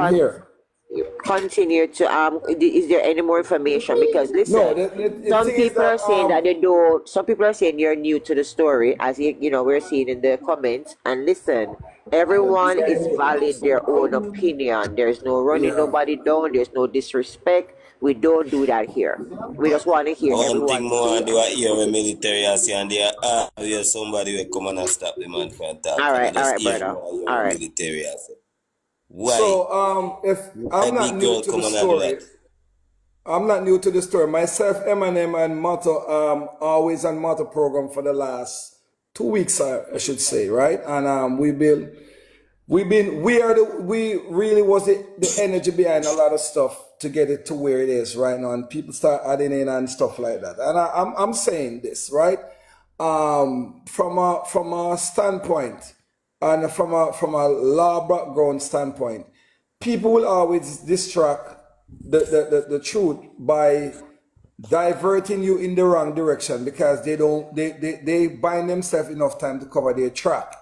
I'm here. continue to is there any more information? Because No, listen, the some thing is people that are saying that they don't, some people are saying you're new to the story, as you know, we're seeing in the comments. And listen, everyone is valid their own opinion. There's no running yeah. nobody down, there's no disrespect. We don't do that here. We just want to hear One thing everyone's more say. do I hear when military I see and they are where somebody will come and stop the man from talk and I All just right, hear brother. more hear All when right. military I say. Why? So if Why I'm not big new girl to the come on and do story, that? I'm not new to the story. Myself, Eminem, and Motto, always on Motto program for the last 2 weeks, I should say, right? And we really was the energy behind a lot of stuff to get it to where it is right now, and people start adding in and stuff like that. And I'm saying this, right? From a standpoint, and from a law background standpoint, people will always distract the truth by diverting you in the wrong direction because they bind themselves enough time to cover their track,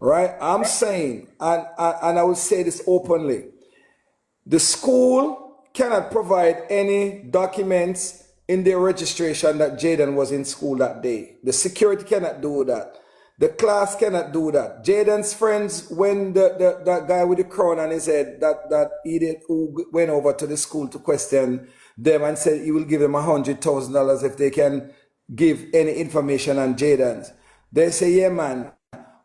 right? I'm saying, and I will say this openly, the school cannot provide any documents in their registration that Jayden was in school that day. The security cannot do that. The class cannot do that. Jayden's friends, when that guy with the crown on his head, that idiot who went over to the school to question them and said he will give them $100,000 if they can give any information on Jayden's. They say, yeah, man.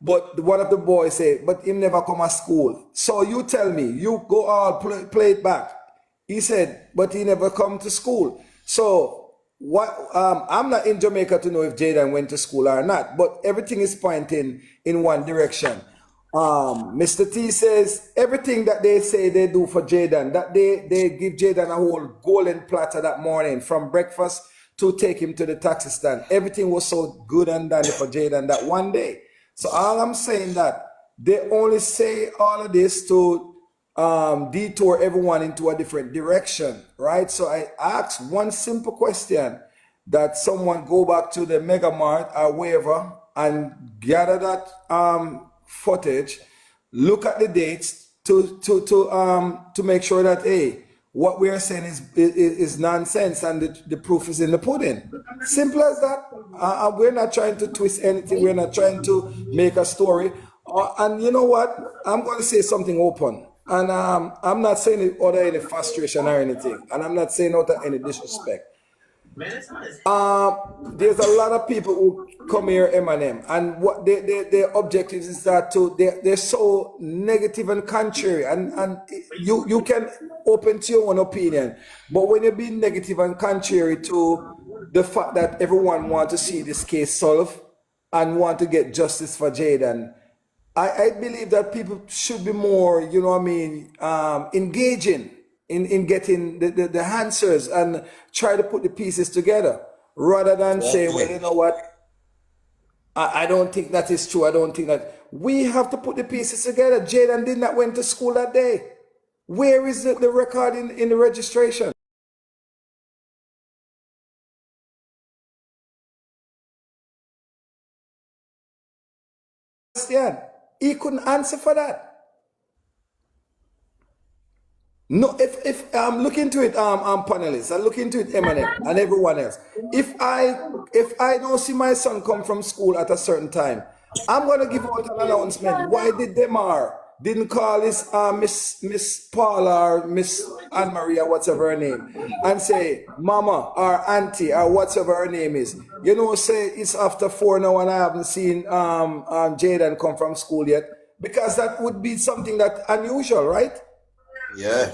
But one of the boys say, but him never come to school. So you tell me, you go all play it back. He said, but he never come to school. So what? I'm not in Jamaica to know if Jayden went to school or not, but everything is pointing in one direction. Mr. T says everything that they say they do for Jayden, that they give Jayden a whole golden platter that morning from breakfast to take him to the taxi stand. Everything was so good and dandy for Jayden that one day. So all I'm saying that they only say all of this to detour everyone into a different direction, right? So I asked one simple question that someone go back to the Mega Mart or wherever and gather that footage, look at the dates to make sure that hey, what we are saying is nonsense and the proof is in the pudding. Simple as that. We're not trying to twist anything. We're not trying to make a story. And you know what? I'm going to say something open. And I'm not saying it out of any frustration or anything. And I'm not saying out of any disrespect. There's a lot of people who come here, Eminem, and what their objectives is that they're so negative and contrary, and you can open to your own opinion, but when you're being negative and contrary to the fact that everyone wants to see this case solved and want to get justice for Jayden, I believe that people should be more, you know what I mean, engaging in getting the answers and try to put the pieces together rather than say, well, you know what, I don't think that is true. I don't think that. We have to put the pieces together. Jayden did not went to school that day. Where is the record in the registration? He couldn't answer for that. No, if look into it, panelists, and look into it, Eminem and everyone else. If I don't see my son come from school at a certain time, I'm gonna give out an announcement. Why did Demar didn't call his Miss Paula or Miss Anne Maria, whatever her name, and say Mama or Auntie or whatever her name is? You know, say it's after 4 now and I haven't seen Jayden come from school yet, because that would be something that unusual, right? Yeah.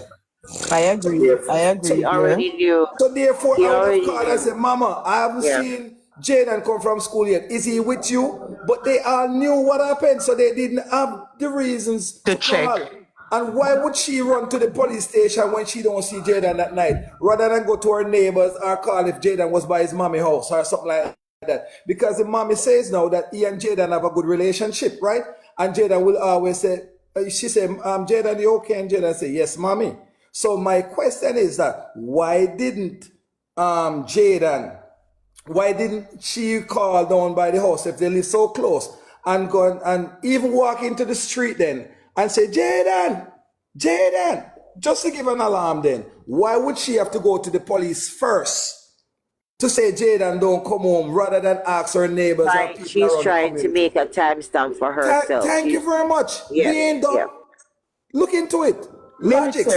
I agree. I agree. He already knew. So therefore, He I would have already called and knew. said, Mama, I haven't Yeah. seen Jayden come from school yet. Is he with you? But they all knew what happened, so they didn't have the reasons to check. call. And why would she run to the police station when she don't see Jayden that night, rather than go to her neighbors or call if Jayden was by his mommy house or something like that? Because the mommy says now that he and Jayden have a good relationship, right? And Jayden will always say, she said, Jayden, you okay? And Jayden say, yes, mommy. So my question is that why didn't Jayden, why didn't she call down by the house if they live so close and even walk into the street then and say, Jayden, just to give an alarm then, why would she have to go to the police first to say Jayden don't come home rather than ask her neighbors or people She's around the trying to community? make a timestamp for herself. Thank you very much. Yeah, We ain't done. yeah. Look into it. Logics.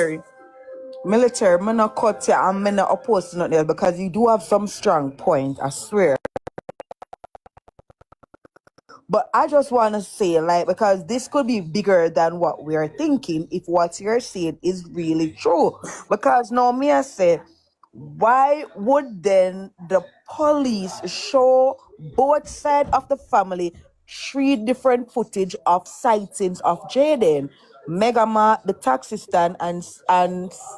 Military, I'm not cut you and I'm not opposed to nothing else because you do have some strong point, I swear. But I just want to say, like, because this could be bigger than what we're thinking if what you're saying is really true. Because now, me, I say, why would then the police show both sides of the family 3 different footage of sightings of Jayden, Megamart, the taxi stand, and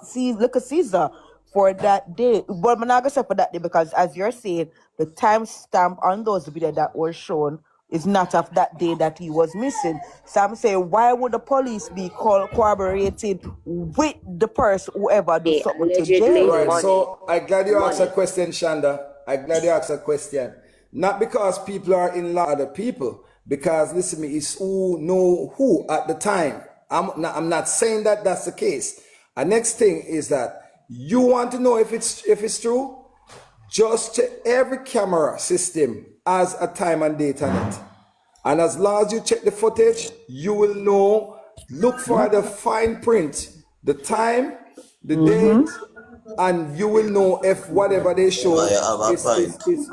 see, look at Caesar for that day? Well, I'm not gonna say for that day because, as you're saying, the timestamp on those videos that were shown is not of that day that he was missing. So I'm saying, why would the police be cooperating with the person, whoever do They something to allegedly Right. Jayden? So I glad you asked a money. question, Shanda. I glad you asked a question. Not because people are in love with other people, because listen to me, it's who know who at the time. I'm not saying that that's the case. The next thing is that you want to know if it's true. Just check every camera system has a time and date on it. And as long as you check the footage, you will know, look for the fine print, the time, the date, and you will know if whatever they show I have a point. is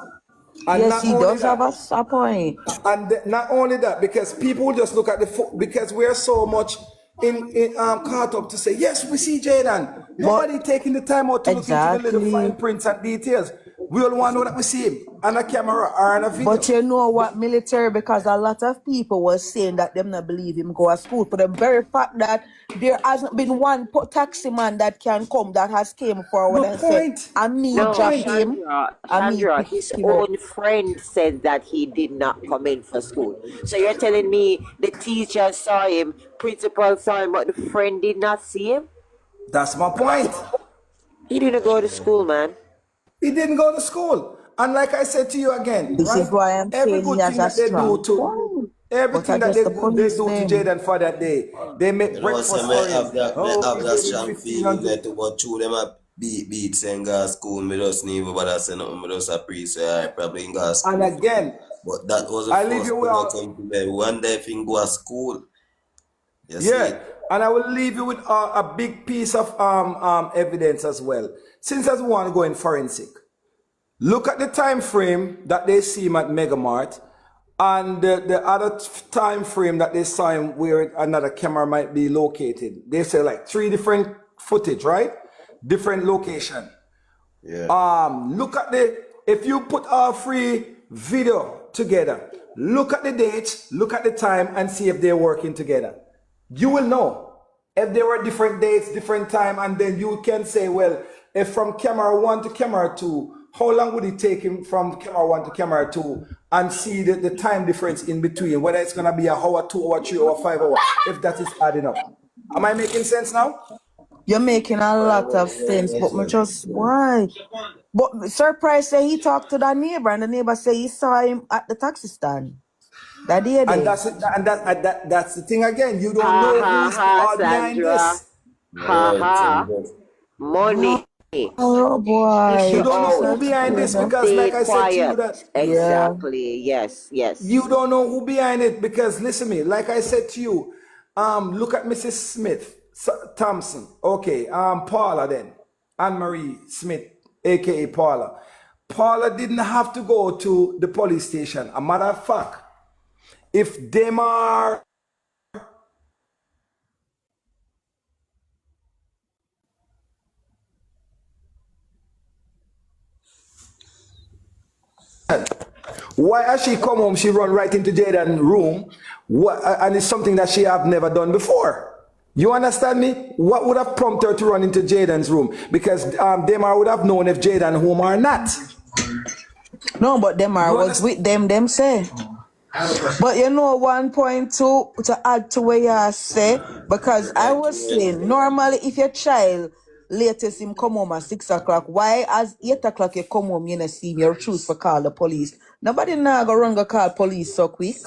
and Yes, not he only does have that, a point. and not only that, because people will just look at the because we're so much in caught up to say, yes, we see Jayden. Nobody taking the time out to look into the little fine Exactly. prints and details. We all want to know that we see him on a camera or on a video. But you know what, military, because a lot of people was saying that them not believe him go to school for the very fact that there hasn't been one taxi man that can come that has came forward Good and said, point. I me Good No, drop point. him, I me Chandra, pick his him up. own friend said that he did not come in for school. So you're telling me the teacher saw him, principal saw him, but the friend did not see him? That's my point. He didn't go to school, man. He didn't go to school. And like I said to you again, This right? is why I'm Every saying he good has thing a that they do strong to point. But I everything that guess the they police do to them. Jaden for that day, they make You know, so breakfast for him. may Oh, have we that gave him strong 15 feeling until that to go through them a beat saying go school, me just need but I say nothing, me just a pre say I probably ain't go and school. again, But that was the I leave first you thing that with come to me. One day if you go to school, you see yeah, it. and I will leave you with a big piece of evidence as well. Since as we want to go in forensic, look at the time frame that they see him at Megamart and the other time frame that they saw him where another camera might be located. They say like 3 different footage, right? Different location. Yeah. Look at if you put all 3 video together, look at the dates, look at the time, and see if they're working together. You will know if there were different dates, different time, and then you can say, well, if from camera 1 to camera 2, how long would it take him from camera 1 to camera 2 and see the time difference in between, whether it's going to be an hour, 2 hour, 3 hour, 5 hour, if that is adding up. Am I making sense now? You're making a lot of sense, but me just why? But surprised say he talked to that neighbor and the neighbor say he saw him at the taxi stand. That day And there. that's the thing again. You don't Ha know who ha is ha, all behind Sandra. this. Ha Right. ha. So Money. Oh You boy, Fish don't know this who out. is behind this crazy. because, Stay like I said to you, quiet. that Yeah. Exactly. Yes, yes. you don't know who behind it because listen to me. Like I said to you, look at Mrs. Smith Thompson. Okay, Paula then, Anne Marie Smith, aka Paula. Paula didn't have to go to the police station. A matter of fact, if them are why has she come home? She run right into Jaden's room, and it's something that she have never done before. You understand me? What would have prompted her to run into Jaden's room? Because Demar would have known if Jaden home or not. No, but them I You was understand? with them say. But you know, 1.2 to add to what you say, because I was saying, normally if your child latest him come home at 6 o'clock, why as 8 o'clock you come home, you know, see me, you choose for call the police. Nobody now go run go call police so quick.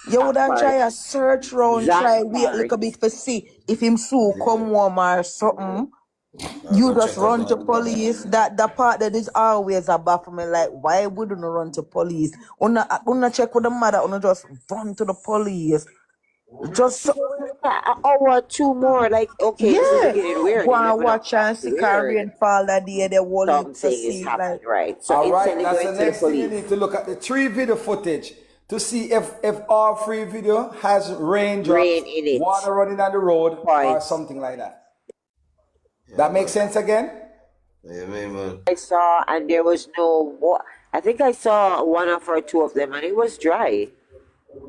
You would That have try part. a search round, That try wait a part. little bit to see if him so come home or something. I You go just check up run to on the police. That part that is always a baffle me. Like, why wouldn't you run to police? Una check with the mother, una just run to the police. Just so, An hour or two more. Like, okay, this is yeah. beginning weird. Go and 11 watch o'clock. and see can Weird. rainfall that day, they will it to Something is see like happening, right? So All right, instantly that's the going to the next thing you police. need to look at the 3 video footage to see if all 3 video has raindrops, Rain in it. water running on the road, or Point. something like that. Yeah, That makes man. sense again? Yeah, man. I saw, and there was no water. I think I saw one of or two of them, and it was dry.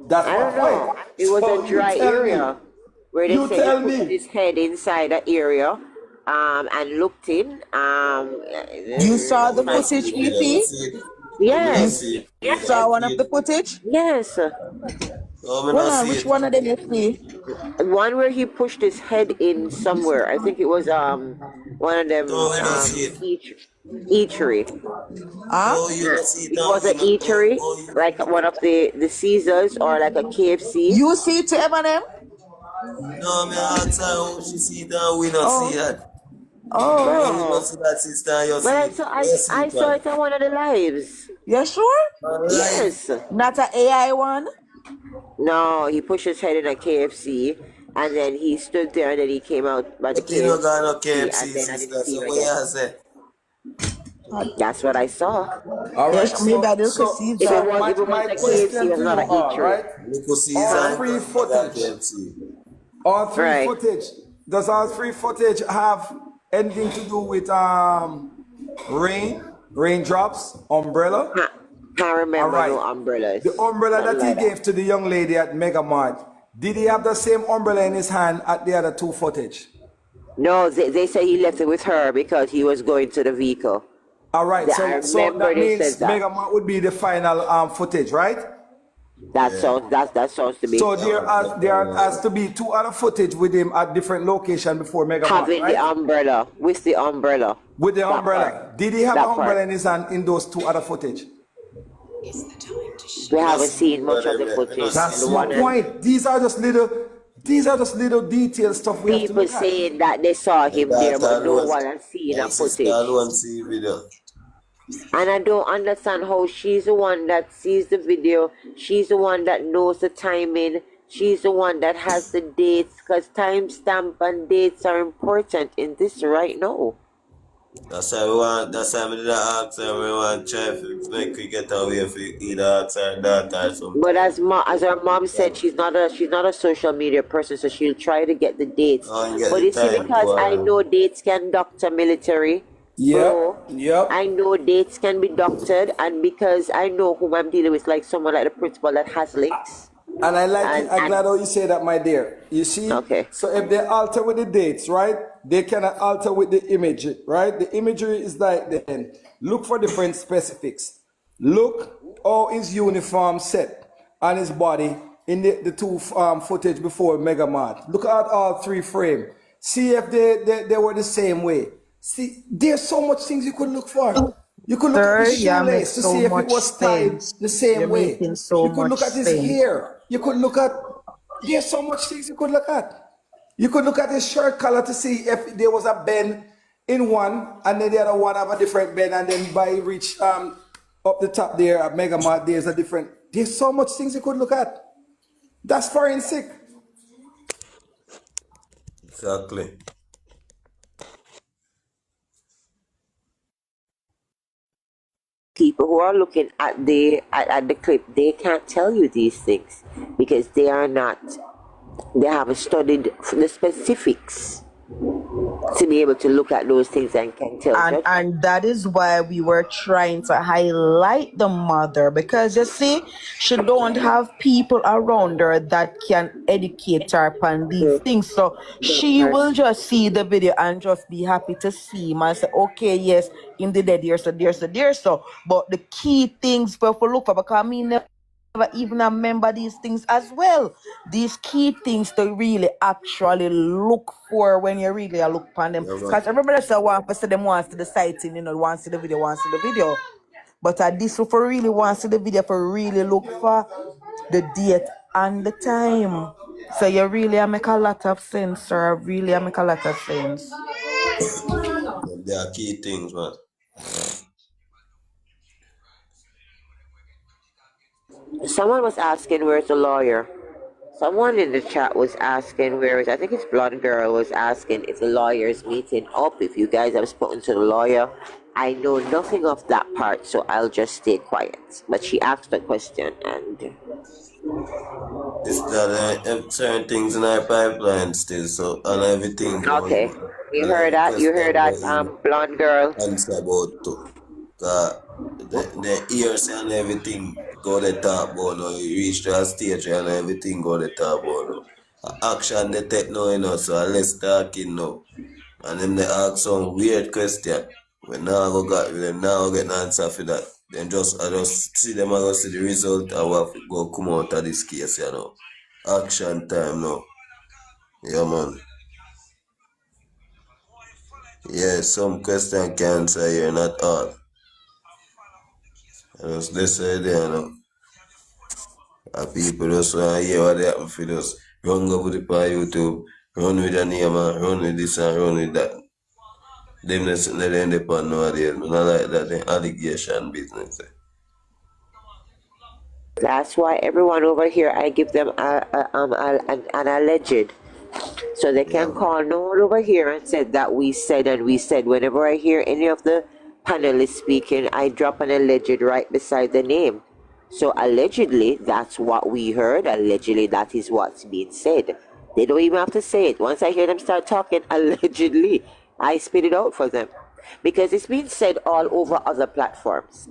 That's I my don't point. know. It was a So you dry tell me. area where they You said he tell put me. his head inside that area, and looked in. you saw No, the we not Right. see footage, the video. We PP? see it. We You not Yes, see it. you We not saw one see of it. the footage? yes. No, we Well, not see which it. one of them you see? One where he pushed his head in somewhere. I think it was one of No, them we not see it. eatery. Huh? No, you not see it. It No, was an no, no, eatery, no, you. like one of the Caesars or like a KFC. You see it to Eminem? No, me ask her how she see it and we not see Oh, that. oh, How you not Bro, see that sister and you but see it? Where you see I it, saw man? it on one of the lives. you sure? On live. Yes. Not a AI one? No, he pushed his head in a KFC, and then he stood there, and then he came out by the But you no got no KFC, and KFC, then I sister. didn't see So him what again. you say? That's what I saw. All right. Yes, maybe I So didn't so see If it that. so was my if it was my a KFC, it question was to not you an are eatery. right. Look see All and three you got footage. KFC. All three Right. footage. Does all three footage have anything to do with raindrops, umbrella? Can't All remember right. no umbrellas. The umbrella Nothing that he like that. gave to the young lady at Mega Mart, did he have the same umbrella in his hand at the other 2 footage? No, they say he left it with her because he was going to the vehicle. All right. I So remember that they said means that. Mega Mart would be the final footage, right? Yeah. That sounds to be So That was the there final has to be 2 other footage with him at different location before Mega Mart, having the right? umbrella with the umbrella. With the That part. umbrella. Did he have an That umbrella part. in his hand in those 2 other footage? We We not haven't see seen none much of of them the yet. We not footage. see That's The none my of one them. and point. These are just little detail stuff we have to people look at. saying that they saw My him there, daughter but no alone, one has seen my a sister footage. alone see video. And I don't understand how she's the one that sees the video. She's the one that knows the timing. She's the one that has the dates, because timestamp and dates are important in this right now. That's why we want, that's why we did ask her, we want to try to make we get away for either ask her daughter or something. But as her mom said, she's not a social media person, so she'll try to get the dates. Oh, and get But the you see, time because I to know dates can doctor military, bro. Yep. I know dates can be doctored, and because I know whom I'm dealing with, like someone like the principal that has links. And I like it. I'm And glad how you say that, my dear. You see? okay. So if they alter with the dates, right? They cannot alter with the image, right? The imagery is like then. Look for different specifics. Look how his uniform set on his body in the 2 footage before Mega Mart. Look at all 3 frame. See if they were the same way. See, there's so much things you could look for. You could look at Sir, the you make shoelace to so see if it much was tied sense. the same You're way. making so You could much look at his sense. hair. You could look at, there's so much things you could look at. You could look at his shirt color to see if there was a bend in one and then the other one have a different bend, and then by reach up the top there at Mega Mart, there's so much things you could look at. That's forensic. exactly. People who are looking at the clip, they can't tell you these things because they haven't studied the specifics to be able to look at those things and can tell judgment. And that is why we were trying to highlight the mother, because you see, she don't have people around her that can educate her upon these things. So she will just see the video and just be happy to see him and say, okay, yes, in the dead there so. But the key things for look for, because me never even remember these things as well. These key things to really actually look for when you really look upon them. Yeah, man. Because everybody say want to see them, wants to the sighting, wants to see the video, wants to see the video. But this for really wants to see the video for really look for the date and the time. So you really make a lot of sense, sir. Really make a lot of sense. They are key things, man. Someone was asking where's the lawyer. Someone in the chat was asking where is, I think it's Blonde Girl was asking if the lawyer is meeting up, if you guys have spoken to the lawyer. I know nothing of that part, so I'll just stay quiet. But she asked the question, and It's that certain things in our pipeline still, so and everything going okay. on. You And heard every that? You question heard that, going Blonde Girl? answer about too. The ears and everything go the top about now. You reach to a stage and everything go the top about now. Action they take now, you know, so less talking now. And then they ask some weird question. We now go got them now get an answer for that. Then I just see them, I go see the result and what go come out of this case, you know. Action time now. Yeah, man. Yeah, some question can answer here, not all. And it's this idea, you know. And people just want to hear what they happen for just run go put it on YouTube, run with the name and run with this and run with that. Them just sitting there in the pan nowadays. I like that the allegation business. That's why everyone over here, I give them an alleged. So they Yeah, can man. call no one over here and say that we said and we said. Whenever I hear any of the panelists speaking, I drop an alleged right beside the name. So allegedly, that's what we heard. Allegedly, that is what's being said. They don't even have to say it. Once I hear them start talking, allegedly, I spit it out for them. Because it's been said all over other platforms.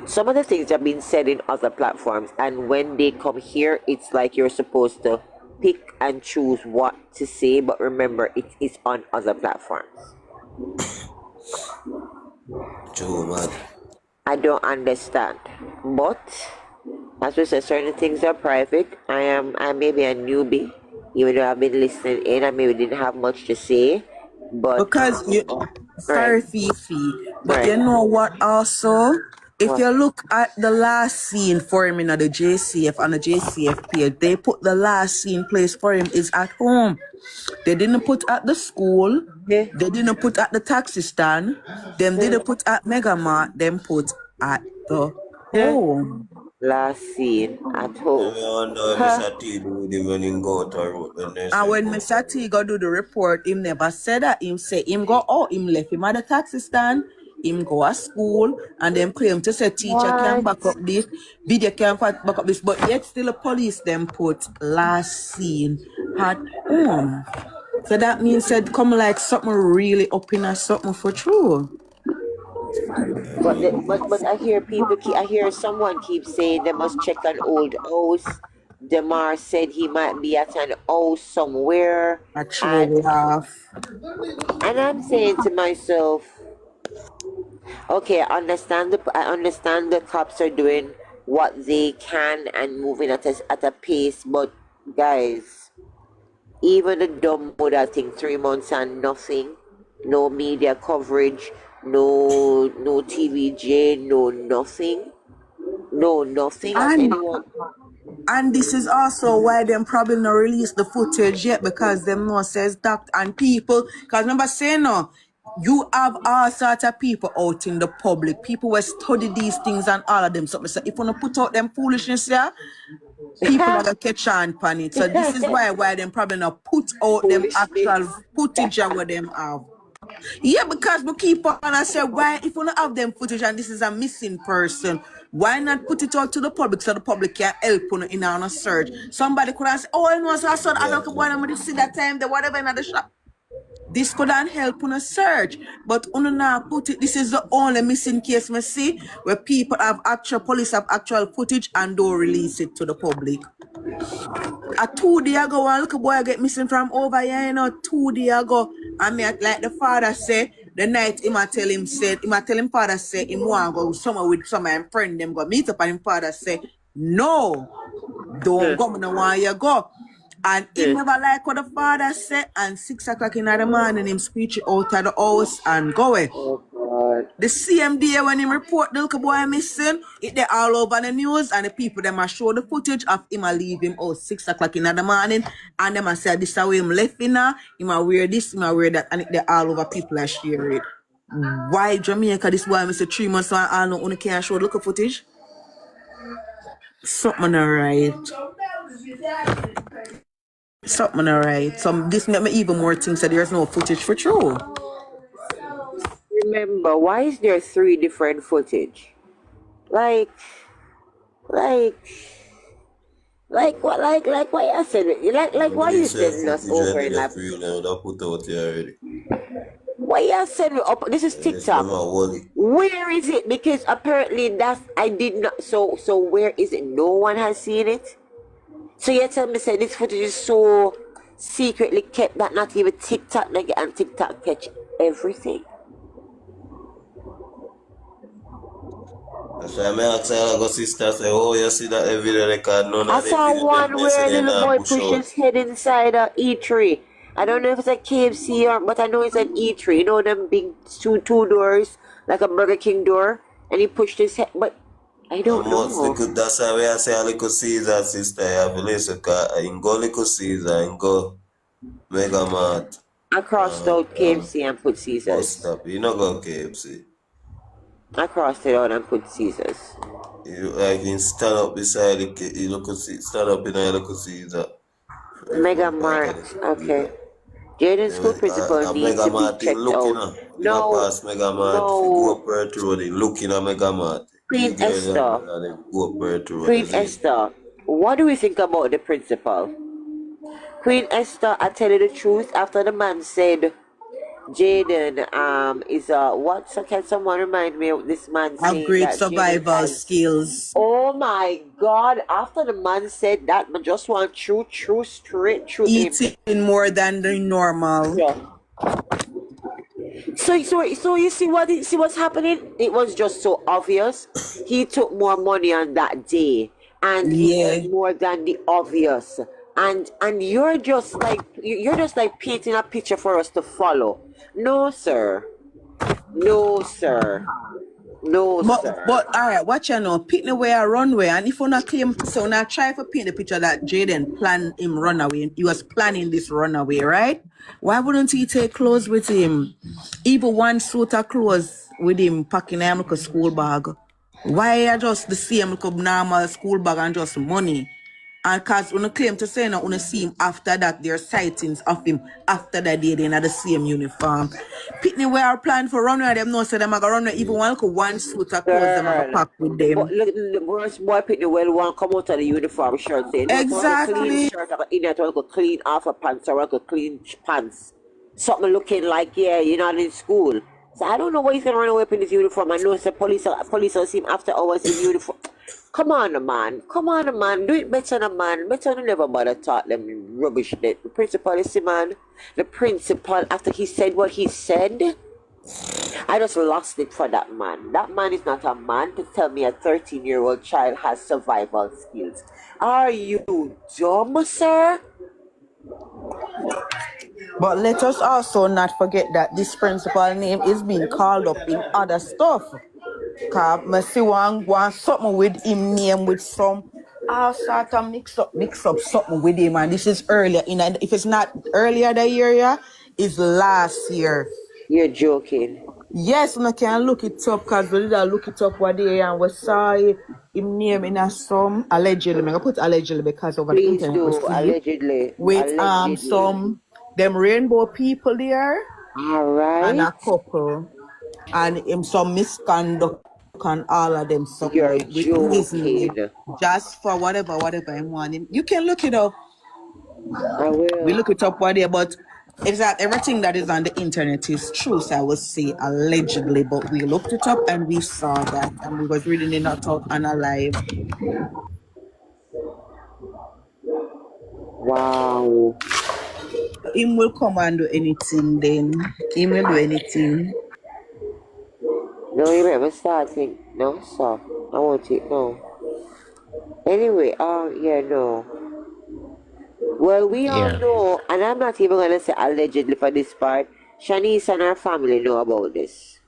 Some of the things have been said in other platforms, and when they come here, it's like you're supposed to pick and choose what to say, but remember, it is on other platforms. True, man. I don't understand. But as we said, certain things are private. I may be a newbie, even though I've been listening in, I maybe didn't have much to say. But Because you, right, sorry, Fifi, but right. you know what also? If What? you look at the last scene for him in the JCF on the JCF page, they put the last scene place for him is at home. They didn't put at the school. Yeah, They didn't put at the taxi stand. Them yeah, didn't put at Megamart. Them put at the yeah. home. Last scene at And home. we all know if Huh? Mr. T do with him when he go out a road when they And say when go. Mr. T go do the report, him never said that. Him say him go out, him left him at the taxi stand, him go to school, and them claim to say teacher can What? back up this, video can back up this, but yet still the police them put last seen at home. So that means said come like something really up in a something for true. But I hear I hear someone keep saying they must check an old house. Demar said he might be at an house somewhere, A true and laugh. I'm saying to myself, okay, I understand the cops are doing what they can and moving at a pace, but guys, even the dumb mother thing, 3 months and nothing, no media coverage, no TVJ, no nothing. No, nothing. Has And anyone? And this is also why them probably not release the footage yet because them no says that and people. Because remember saying no, you have all sorts of people out in the public. People will study these things and all of them. So if you want to put out them foolishness here, people are gonna catch on pan it. So this is why them probably not put out them actual Foolishness. footage of what them have. Yeah, because we keep on and say, why, if we don't have them footage and this is a missing person, why not put it out to the public so the public can help in a search? Somebody could have said, oh, I know, so I saw I Yeah, don't want to see that time, the whatever in the shop. This could not help on a search, but on now put it. This is the only missing case we see where people have actual police have actual footage and don't release it to the public. A 2 day ago, one little boy get missing from over here, 2 day ago. And me like the father say, the night him a tell him father say him want go somewhere with some of him friend them go meet up and him father say, no, don't Hmm, go, me no want you go. And him hmm. never like what the father said, and 6 o'clock in the morning him screech out of the house and go away. Oh The same day when him report the little boy missing, it they all over the news and the people them a show the footage of him a leave him out 6 o'clock in the morning and them a say this is how him left in him a wear this, him a wear that, and it they all over people are share it. Why Jamaica this boy miss 3 months and all no only can't show the little footage? Something alright. Something alright. Some this make me even more think that there's no footage for true. Remember, why is there 3 different footage? Like what? Like why you said it? Like why you sending us over in like? Put out here already. Why you sending up? This is TikTok. Where is it? Because apparently that's I did not. So where is it? No one has seen it. So you tell me say this footage is so secretly kept that not even TikTok and TikTok catch everything. That's why I asked her, go sister, say, oh, you see that video record? None I of the saw video one them where say a little boy pushed his head inside a E3. I don't know if it's a KFC or, but I know it's an E3. You know them big two doors, like a Burger King door, and he pushed his head. But I don't know. That's why I say a little Caesar, sister. You have to listen, because I can go little Caesar and go Mega Mart. I crossed out KFC and put Caesars. Stop. You not go KFC. I crossed it out and put Caesars. You can stand up beside the you look stand up in a local Caesar. Mega Mart. Okay. Jayden school principal needs to be checked out. No, past Mega Mart. Go up Perth Road. Looking at Mega Mart. Queen Esther. Queen Esther. What do we think about the principal? Queen Esther, I tell you the truth, after the man said Jayden is what? So can someone remind me of this man saying great that survival skills. Oh my God! After the man said that, man just want straight through eating more than the normal. Yeah. So you see what's happening? It was just so obvious. He took more money on that day, and he did more than the obvious. And you're just like painting a picture for us to follow. No, sir. No, sir. No, sir. But all right, watch you know, pick the way a runway, and if you not claim, so now try to paint the picture that Jayden planned him run away. He was planning this runaway, right? Why wouldn't he take clothes with him? Even one suit of clothes with him packing him like a school bag. Why just the same like a normal school bag and just money? And cause when you claim to say now, when you see him after that, there are sightings of him after that day, they in the same uniform. Pitney, we are planning for runway, them know say them are gonna run even one suit of clothes them are pack with them. But look, the worst boy Pitney well one come out of the uniform shirt saying, exactly. Clean shirt, in there to clean off a pants or clean pants. Something looking like, yeah, you're not in school. So I don't know why he's gonna run away in his uniform. I know it's police will see him after hours in uniform. Come on, man. Do it better, man. Better than never bother taught them rubbish that. The principal is man. The principal, after he said what he said, I just lost it for that man. That man is not a man to tell me a 13-year-old child has survival skills. Are you dumb, sir? But let us also not forget that this principal name is being called up in other stuff. Cause I see one something with him name with some all sort of mix up something with him, and this is earlier if it's not earlier the year, yeah, it's last year. You're joking. Yes, I can look it up because we did look it up one day and we saw him name in some allegedly. I'm gonna put allegedly because over the internet we see allegedly with some them rainbow people there. All right. And a couple. And some misconduct and all of them stuff. You're joking. Just for whatever I'm wanting. You can look it up. I will. We look it up one day, but it's that everything that is on the internet is true, so I will say allegedly, but we looked it up and we saw that and we was reading it out on a live. Wow. Him will come and do anything then. Him will do anything. No, you remember starting. No, stop. I want it. No. Anyway, yeah, no. Well, we all know, and I'm not even gonna say allegedly for this part. Shanice and her family know about this.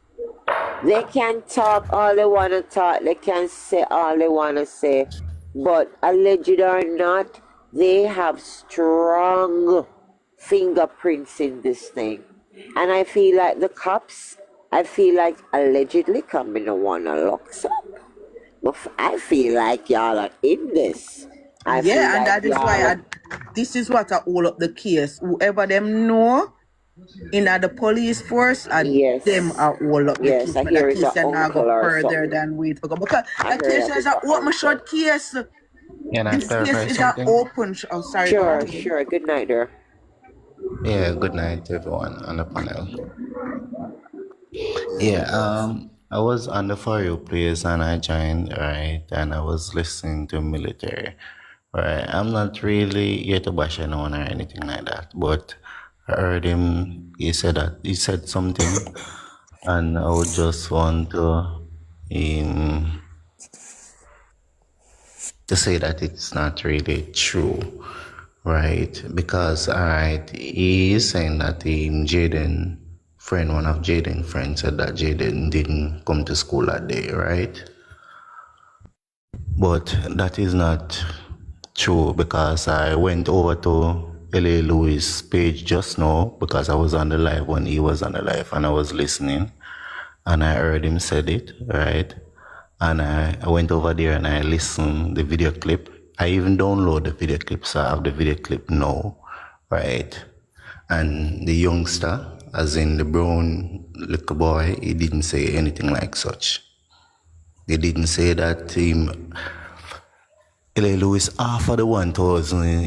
They can talk all they want to talk, they can say all they want to say, but alleged or not, they have strong fingerprints in this thing. And I feel like the cops, I feel like allegedly coming to want to lock us up. But I feel like y'all are in this. I feel Yeah, and like that is why y'all. this is what I hold up the case. Whoever them know in the police force and them Yes. are all up the Yes, case. I But the hear it's case an can now uncle go or further something. than wait for go. Because I the heard case that is it's an an open uncle. short case. Can I This case clarify is an something? open oh sorry, go Sure, ahead. sure. Good night, there. Yeah, good night everyone on the panel. Yeah, Yeah, I was on the For You place and I joined, right, and I was listening to military. Right. I'm not really here to bash anyone or anything like that, but I heard him he said something and I would just want um to say that it's not really true, right? Because alright, he is saying that one of Jaden friends said that Jaden didn't come to school that day, right? But that is not true because I went over to LA Lewis page just now because I was on the live when he was on the live and I was listening and I heard him said it, right? And I went over there and I listened the video clip. I even download the video clip, so I have the video clip now, right? And the youngster, as in the brown little boy, he didn't say anything like such. He didn't say that him L.A. Lewis offered the 1,000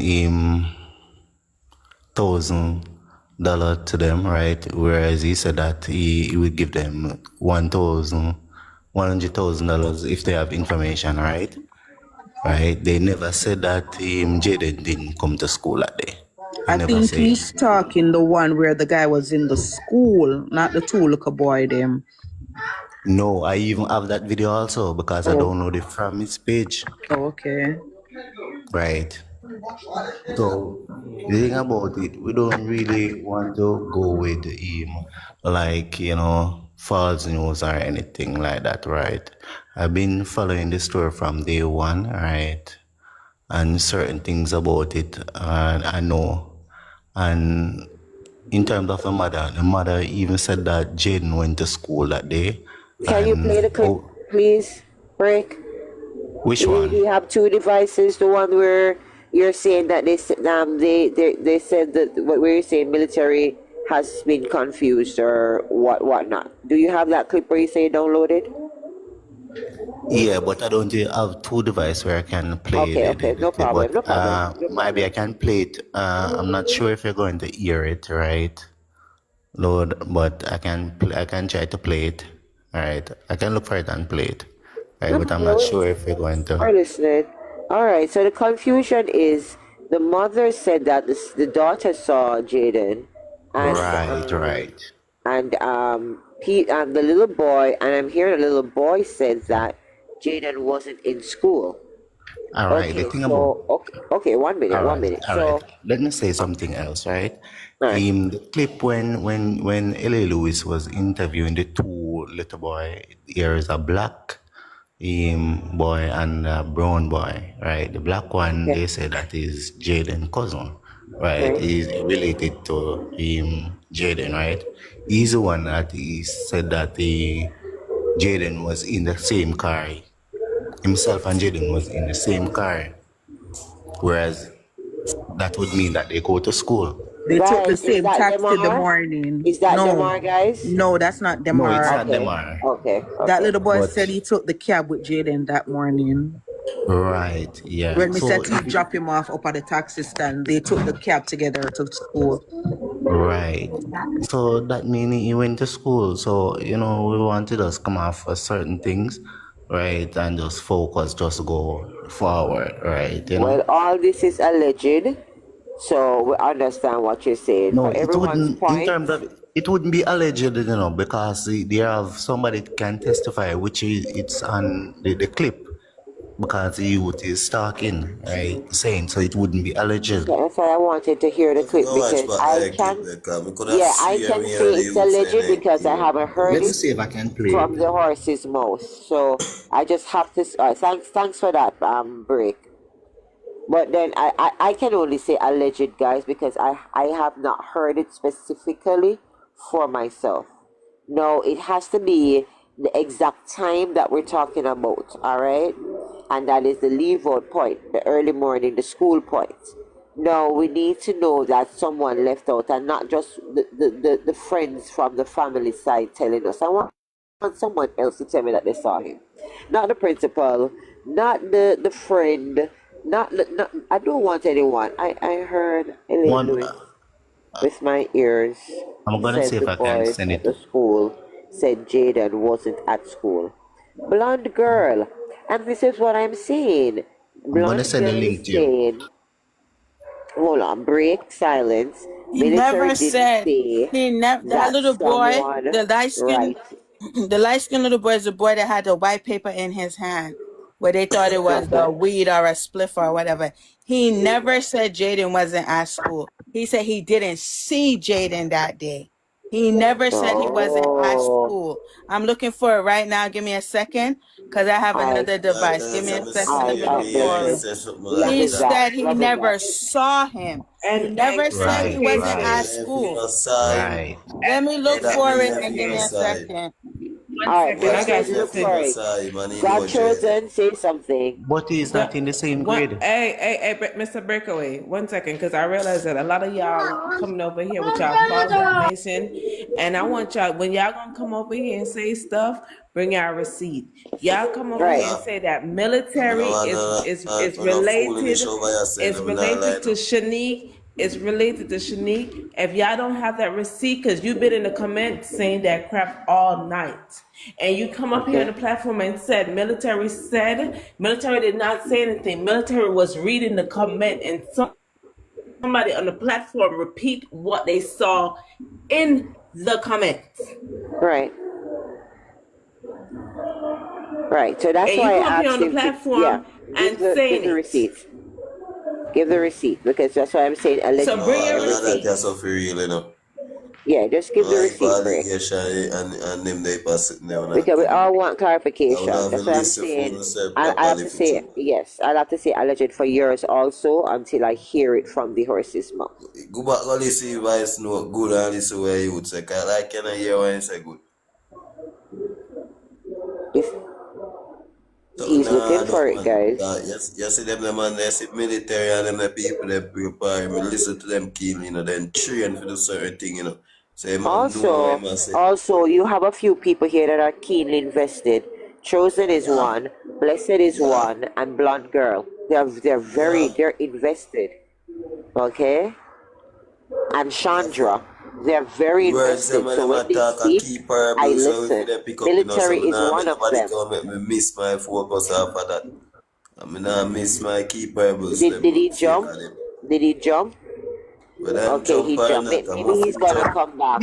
to them, right? Whereas he said that he would give them $100,000 if they have information, right? Right? They never said that Jaden didn't come to school that day. They I never think say. he's talking the one where the guy was in the school, not the two little boy them. No, I even have that video also because I Oh, downloaded it from his page. okay. Right. So the thing about it, we don't really want to go with like, false news or anything like that, right? I've been following the story from day one, right? And certain things about it, I know. And in terms of the mother even said that Jaden went to school that day. Can you play And the clip, please, Rick? which You one? have two devices. The one where you're saying that they said that what where you're saying military has been confused or whatnot. Do you have that clip where you say downloaded? Yeah, but I don't really have two devices where I can play Okay, okay, the no clip. problem, But no problem, no maybe problem. I can play it. I'm not sure if you're going to hear it, right, Lord? But I can try to play it. All right, I can look for it and play it. Right, No but I'm not problem. sure if you're going to. We're listening. All right. So the confusion is the mother said that the daughter saw Jaden, and Right, right. the little boy, and I'm hearing the little boy says that Jaden wasn't in school. All right. The Okay. thing about So okay. One minute. All One right, minute. all right. So Let me say something else, right? all right. The clip when L.A. Lewis was interviewing the two little boy, here is a black boy and a brown boy, right? The black one, Okay. they say that is Jaden cousin, right? Okay. He's related to Jaden, right? He's the one that he said that the Jaden was in the same car. Himself and Jaden was in the same car, whereas that would mean that they go to school. They took the Guys, is same that taxi the Demar? morning. Is that No, Demar, guys? no, that's not No, it's Demar. not them Okay. are. Okay. That Okay. little boy But said he took the cab with Jaden that morning. right, yeah. When Mr. So T if dropped him off up at the taxi stand, they took the cab together to school. right. So that meaning he went to school. So, we wanted us come off for certain things, right? And just focus, just go forward, right? Well, all this is alleged, so we understand what you're saying. No, For it everyone's wouldn't, in point, terms of, it wouldn't be alleged, because they have somebody can testify, which is, it's on the clip. because the youth is talking, right? Saying so it wouldn't be alleged. Yeah, that's why I wanted to hear the If you clip go watch because back I the clip, can, because we could have yeah, I swear can me and say the it's youth saying alleged they because I hear haven't heard Let me it see if I can play from it. the horse's mouth. So I just have to. Thanks for that break. But then I can only say alleged, guys, because I have not heard it specifically for myself. No, it has to be the exact time that we're talking about, all right? And that is the leave out point, the early morning, the school point. No, we need to know that someone left out and not just the friends from the family side telling us. I want someone else to tell me that they saw him. Not the principal, not the friend, not I don't want anyone. I heard Elaine One, Lewis with my ears I'm gonna see said if the I can boys send at it. the school said Jayden wasn't at school. Blonde girl. And this is what I'm saying. I'm gonna Blonde send a girl is link to you. saying, hold on, break, silence. He Military never didn't said say he never that that little boy, someone, the light skin right, the light skinned little boy is the boy that had the white paper in his hand where they thought it was the okay, weed or a spliff or whatever. He never said Jayden wasn't at school. He said he didn't see Jayden that day. He never said he wasn't at oh, school. I'm looking for it right now. Give me a second because I have alright, another device. Give Because me a I'm second. Let alright, me seeing look alright, me here, for he it. Military. said something like He Loving that. that, said he loving never that. saw him. He And never said he Right, wasn't clarification. at right, If you school. not saw him, right. Let me then look that for mean it if and you give me not a saw him. second. One Alright, second, I Watch got as Military, you, if look you for not sis. it. saw him and he know Jada. Godchosen, say something. But he's not in the same grade. Hey, Mr. Breakaway, 1 second, because I realize that a lot of y'all coming over here with y'all false information, and I want y'all when y'all gonna come over here and say stuff, bring y'all receipt. Y'all come over Right. here and Yeah. say that I military don't want is no foolish related, over here saying is I'm not related lying. to Shanique. It's related to Shanique. If y'all don't have that receipt, because you've been in the comments saying that crap all night, and you come up here on Okay. the platform and said military did not say anything. Military was reading the comment, and somebody on the platform repeat what they saw in the comments. Right. Right. So that's And you why come I up here asked on the him to, yeah, platform and give saying the it. receipts. Give the receipt because that's why I'm saying So alleged. bring Give No, the your none of that receipt. is receipts. so for real, you know. Yeah, just give No, the I receipt break allegation and them they pass it there and because we thing. all want I would clarification. have to That's why I'm listen for saying myself I have properly to for say true. yes. I'll have to say alleged for yours also until I hear it from the horse's mouth. Go back and listen if I know good and listen where you would say. Cause like can I hear when you say good. If So he's nah, looking I don't for it, man. guys. You see them the man, they see military and them the people they prepare me listen to them kill, you know, then train for the certain thing, you know. So man know what Also, man say. also, you have a few people here that are keenly invested. Chosen is Yeah, one, Blessed is yeah, one, and Blonde Girl. yeah. They're invested. Okay, and Yeah, for Chandra, they're very words them invested. when So them when they attack a speak, key I parable, so if listen. they pick up, you know, so Military me is nah one make of nobody them. come make me miss my focus off of that. I mean, I miss my key parables, Did them he fake jump? of them. Did he jump? Whether I'm Okay, he jump or jumped. not, I'm Maybe off he's him gonna jump. come back.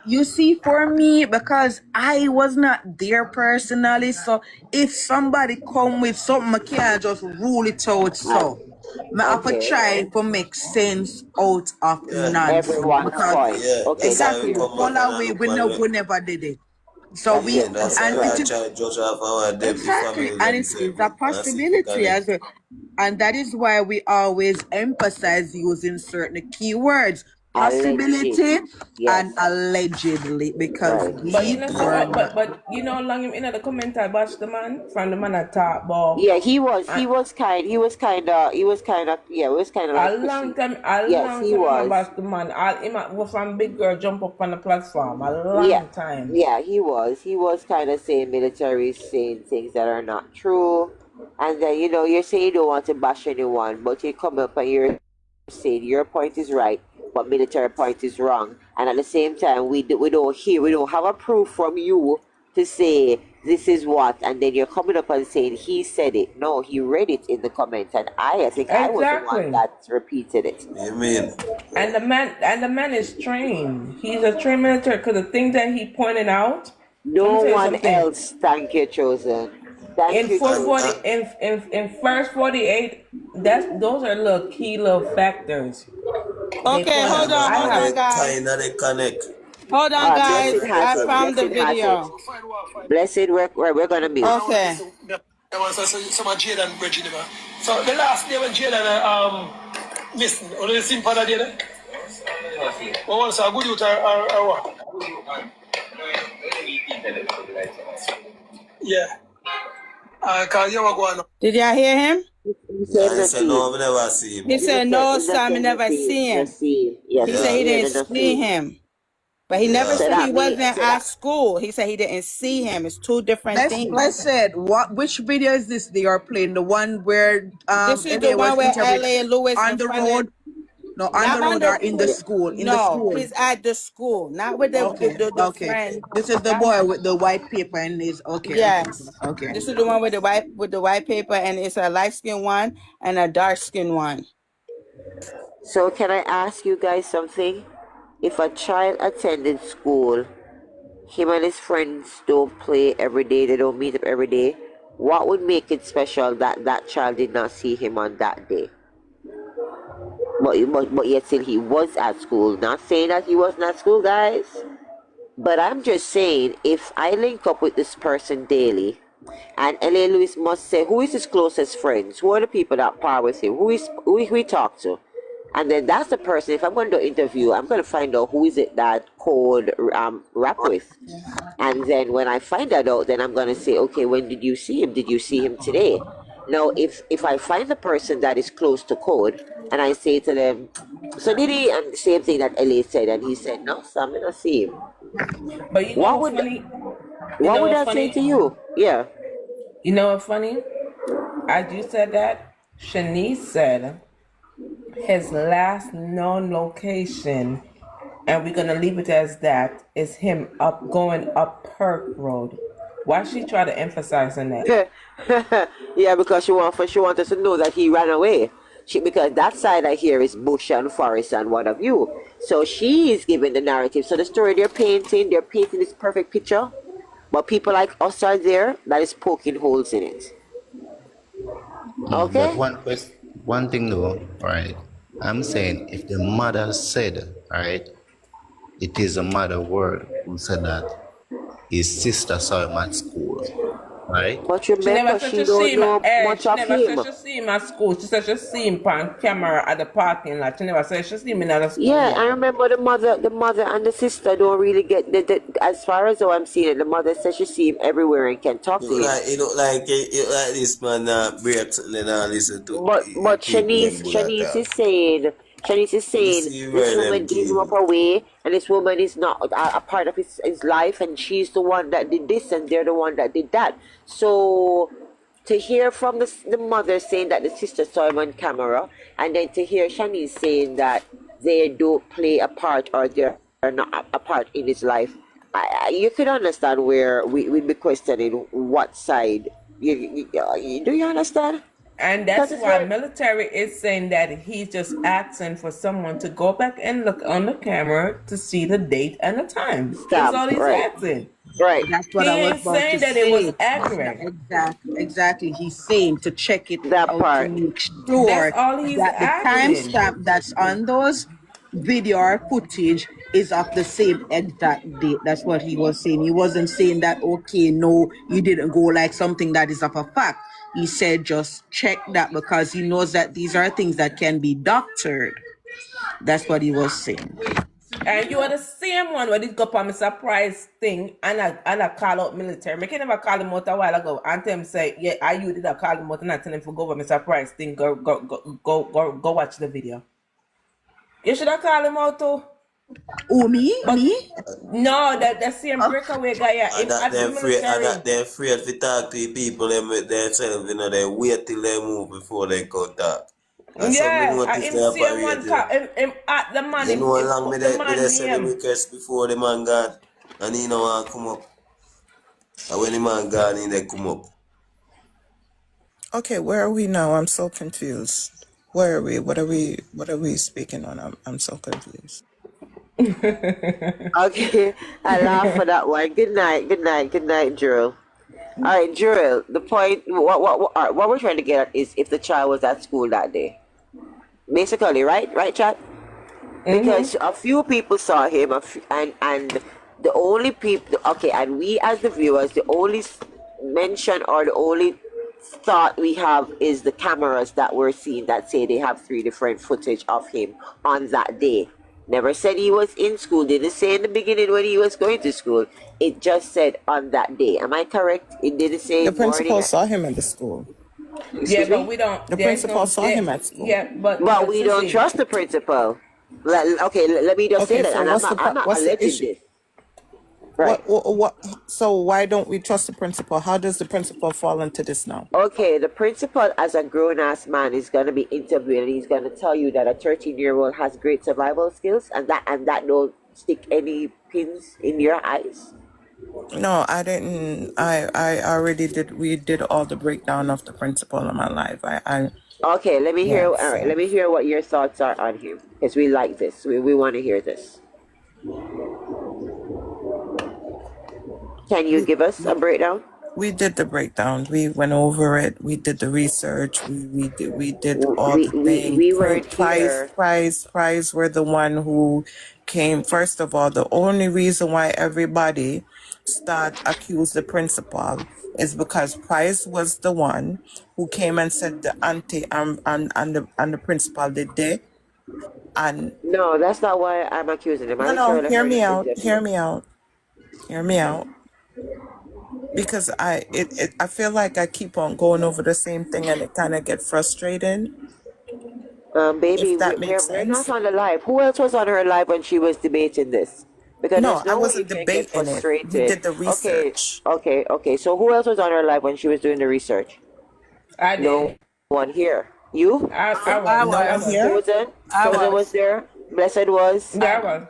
You see, for me, because I was not there personally, so if somebody come with something, I can't just rule it out. I, So I have to okay, try to make sense out of Yeah, nonsense everyone's because point. yeah, Okay, that's how that's we exactly it. the come back and color I way look we on never did it. So That's we yeah, it. that's That's how and we it are right. is trying to judge off our them the exactly family and them it say is a and see if we possibility connect. as well. And that is why we always emphasize using certain keywords, Alleged. possibility and Yes. allegedly, because Right. But you we know, say were what? not. But you know, long in the comment I watched the man from the man at top ball. Yeah, he was kind of, yeah, it was kind of like pushy. A Yes, long he time I was. watched the man. Was from big girl jump up on the platform. A Yeah, long time. yeah, he was kind of saying military saying things that are not true. And then, you're saying you don't want to bash anyone, but you come up and you're saying your point is right, but military point is wrong. And at the same time, we don't have a proof from you to say this is what, and then you're coming up and saying he said it. No, he read it in the comments, and I think I was the one Exactly. that repeated it. You mean? And the man is trained. He's a trained military because the things that he pointed out. Let me No tell you one something. else, thank you, chosen. Thank In you, four Truth. forty, in first 48, those are little key little factors. They Okay, point hold out. on, I hold have. on, Kinda, guys. kinda they connect. Hold on, Kinda Blessed guys. they has I it. found connect. the Blessed has it. video. Blessed, we're gonna mute. Okay. Some of Jayden Bridget. So the last day when Jayden missing, or the same father did. Well, once a good youth or what? Yeah. Cause you were going on. Did y'all hear him? He said Yeah, he no said see him. no, I never see him. He said no, He not Sam, he said no never see him. see No him. see him. Yes, He no said he see him. didn't No see see him. him. But he never Yeah. So said he that wasn't means at school. He said he didn't see him. It's two different things. Blessed. Which video is this they are playing? The one where This is the LA was one where interviewed LA Lewis on in the front of, road? No, on not the on road or the, in the school? In the no, school. he's at the school, not with Okay, the okay. friend. This is the Not, boy with the white paper and his yes. okay. This is the one with the white paper, and it's a light skinned one and a dark skinned one. so. Can I ask you guys something? If a child attended school, him and his friends don't play every day, they don't meet up every day, what would make it special that that child did not see him on that day? But yet still he was at school. Not saying that he wasn't at school, guys. But I'm just saying, if I link up with this person daily, and L.A. Lewis must say, who is his closest friends? Who are the people that par with him? Who he talk to? And then that's the person, if I'm going to do an interview, I'm going to find out who is it that Code rap with. And then when I find that out, then I'm going to say, okay, when did you see him? Did you see him today? Now, if I find the person that is close to Code, and I say to them, so did he, and the same thing that L.A. said, and he said, no, Sam, I don't see him. But you know What what's would funny? You what know would what's I say funny? to you? Yeah. You know what's funny? As you said that, Shanice said his last known location, and we're gonna leave it as that, is him going up Perk Road. Why she try to emphasize on that? Yeah, because she want us to know that he ran away. Because that side I hear is bush and forest and what have you. So she is giving the narrative. So the story they're painting this perfect picture, but people like us are there that is poking holes in it. But Okay? one thing though, right? I'm saying if the mother said, right, it is a mother word who said that his sister saw him at school, right? But She never remember, said she she see don't him. know much She of never said him. she see him at school. She said she see him on camera at the parking lot. She never said she see him in the school Yeah, I yet. remember the mother and the sister don't really get as far as how I'm seeing it. The mother says she see him everywhere and can talk to him. It look like this man breaks and then I listen to But people them good Shanice attack. is saying You see this where woman them gave him give. up away, and this woman is not a part of his life, and she's the one that did this, and they're the one that did that. So to hear from the mother saying that the sister saw him on camera, and then to hear Shanice saying that they don't play a part or they're not a part in his life, you could understand where we'd be questioning what side. Do you understand? And Because that's it's why very military is saying that he's just asking for someone to go back and look on the camera to see the date and the time. That's stamp, all he's right, asking. right. That's what He I was ain't about to saying that it was say. accurate. Exactly. He's saying to check it That out to part. make That's sure all he's that the asking. timestamp that's on those video or footage is of the same exact date. That's what he was saying. He wasn't saying that, okay, no, you didn't go like something that is of a fact. He said just check that because he knows that these are things that can be doctored. That's what he was saying. And you are the same one where they go on a surprise thing and I call out military. Me can never call him out a while ago and tell him say, yeah, I you did I call him out and I tell him for go over my surprise thing. Go watch the video. You should have called him out too. Oh, me? But Me? no, that same breakaway guy, yeah, And him that at the military. they're afraid to talk to the people them with themselves, they wait till they move before they go talk. And so me Yeah, notice him they same one operate. him at the man, You know how him long put the me they man send him name. request before the man gone. And he know want come up. And when the man gone, they come up. Okay, where are we now? I'm so confused. Where are we? What are we speaking on? I'm so confused. Okay, I laugh for that one. Good night, Drew. All right, Jurel, the point, all right, what we're trying to get at is if the child was at school that day. Basically, right? Right, chat? Because a few people saw him, and the only people, okay, and we as the viewers, the only mention or the only thought we have is the cameras that we're seeing that say they have 3 different footage of him on that day. Never said he was in school. Didn't say in the beginning when he was going to school. It just said on that day. Am I correct? It didn't say The morning. principal saw him at the school. Yeah, but we don't. The There's principal no. saw him at school. Yeah, But we don't Sissy, trust the principal. Okay, let me just say Okay, that, so and I'm not what's the alleging issue? this. Right. What? So why don't we trust the principal? How does the principal fall into this now? Okay, the principal, as a grown ass man, is gonna be interviewed, and he's gonna tell you that a 13-year-old has great survival skills, and that don't stick any pins in your eyes. No, I didn't. I already did. We did all the breakdown of the principal in my life. Okay, let me hear. Yeah. All right, So let me hear what your thoughts are on him, because we like this. We want to hear this. Can you give us a breakdown? we did the breakdown. We went over it. We did the research. We did all We the we thing. we weren't here. Prize were the one who came. First of all, the only reason why everybody accused the principal is because Price was the one who came and said the auntie and the principal did they. And No, that's not why I'm accusing him. I no, literally hear heard me it from out. Hear Jeffrey. me out. Hear me out. Because I feel like I keep on going over the same thing and it kind of get frustrating, Baby, if that makes we're not sense. on the live. Who else was on her live when she was debating this? Because No, there's I no way you wasn't can get debating it. We frustrated. did the Okay, research. okay. So who else was on her live when she was doing the research? I No did. one here. You? I I was. No I one was. was. here? Chosen? I Chosen was was. there? Blessed was? Yeah, I was.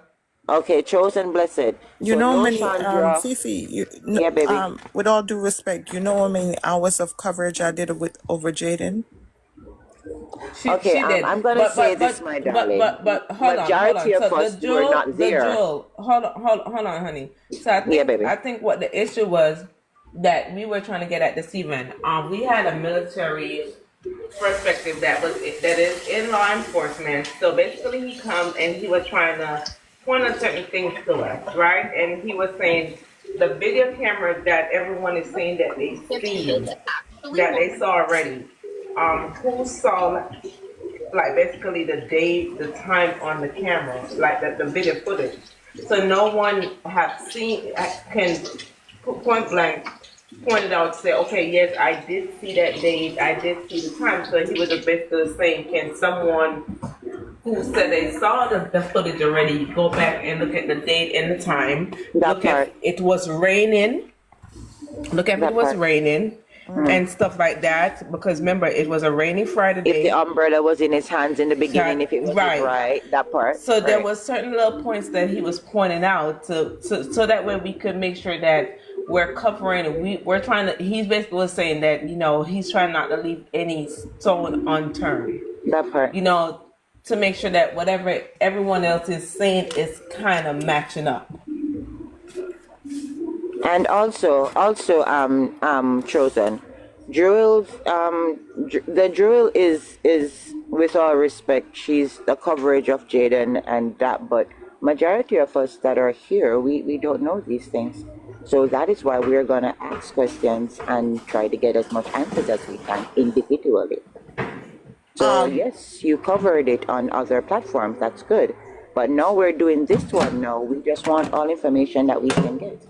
Okay, chosen, blessed. You So know how no many Chandra. Fifi, Yeah, baby. with all due respect, you know how many hours of coverage I did with over Jayden? Okay, She did. I'm gonna say this, my darling. But hold Majority on. of So us were not the there. jewel. Hold on, honey. So Yeah, baby. I think what the issue was that we were trying to get at this evening. We had a military perspective that is in law enforcement. So basically, he comes and he was trying to point out certain things to us, right? And he was saying the video cameras that everyone is saying that they seen, that they saw already. Who saw like basically the day, the time on the camera, like the video footage. So no one have seen can point blank point it out, say, okay, yes, I did see that date, I did see the time. So he was basically saying, can someone who said they saw the footage already go back and look at the date and the time, That look part. at it was raining, look at if it That was part. raining and stuff like that, because remember it was a rainy Friday If the day. umbrella was in his hands in the beginning, if it was right, that part. So there Right. was certain little points that he was pointing out so that way we could make sure that we're covering. We're trying to. He's basically was saying that he's trying not to leave any stone unturned. That part. To make sure that whatever everyone else is saying is kind of matching up. And also, chosen. Jewel, the Jewel is with all respect, she's the coverage of Jayden and that, but majority of us that are here, we don't know these things. So that is why we're gonna ask questions and try to get as much answers as we can individually. So yes, you covered it on other platforms, that's good. But now we're doing this one now. We just want all information that we can get.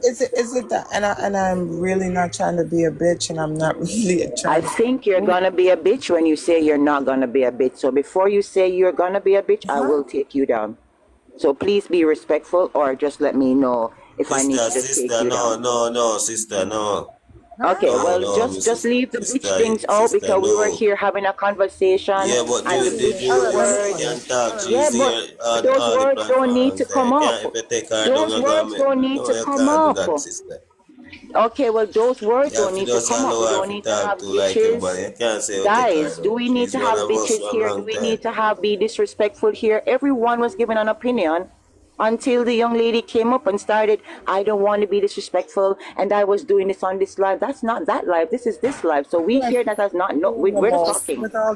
Is it that? And I'm really not trying to be a bitch, and I'm not really I trying to. think you're gonna be a bitch when you say you're not gonna be a bitch. So before you say you're gonna be a bitch, I will take you down. So please be respectful, or just let me know if I need to just take Sister, you no, down. no, sister, no. Okay, No, well, no, just leave the bitch sister, things out sister, because we were no. here having a conversation, Yeah, but and the the bitch Jew words. can talk. Yeah, She's but here on those all the words don't need platforms. to come up. If you take her down, Those you're words gonna don't need no, to you come can't do up. that, sister. Okay, well, those words You have don't to need to just come up. We allow her don't to need to talk have to like everybody. bitches. You can't say you take her Guys, do down. we need She's to one have of us bitches from here? Do long we time. need to be disrespectful here? Everyone was given an opinion. until the young lady came up and started, I don't want to be disrespectful, and I was doing this on this live. That's not that live. This is this live. So we Yes, hear that as not, no, doing the we're just most. talking. With all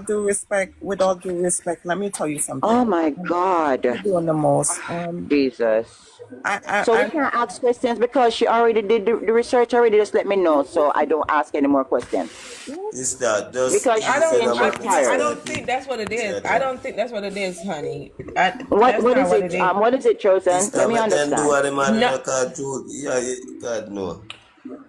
due respect, let me tell you something. Oh my You're God. doing the most. Jesus. So we I can't ask questions because she already did the research already. Just let me know so I don't ask any more questions. Sister, just Because I she's easy don't. saying number she's I tired. don't think that's what it is. Sister, I don't think that's what it is, honey. What That's not is what it? it is. What is it, chosen? Let sister, me but then do understand. what the man in No, the car do. Yeah, God no.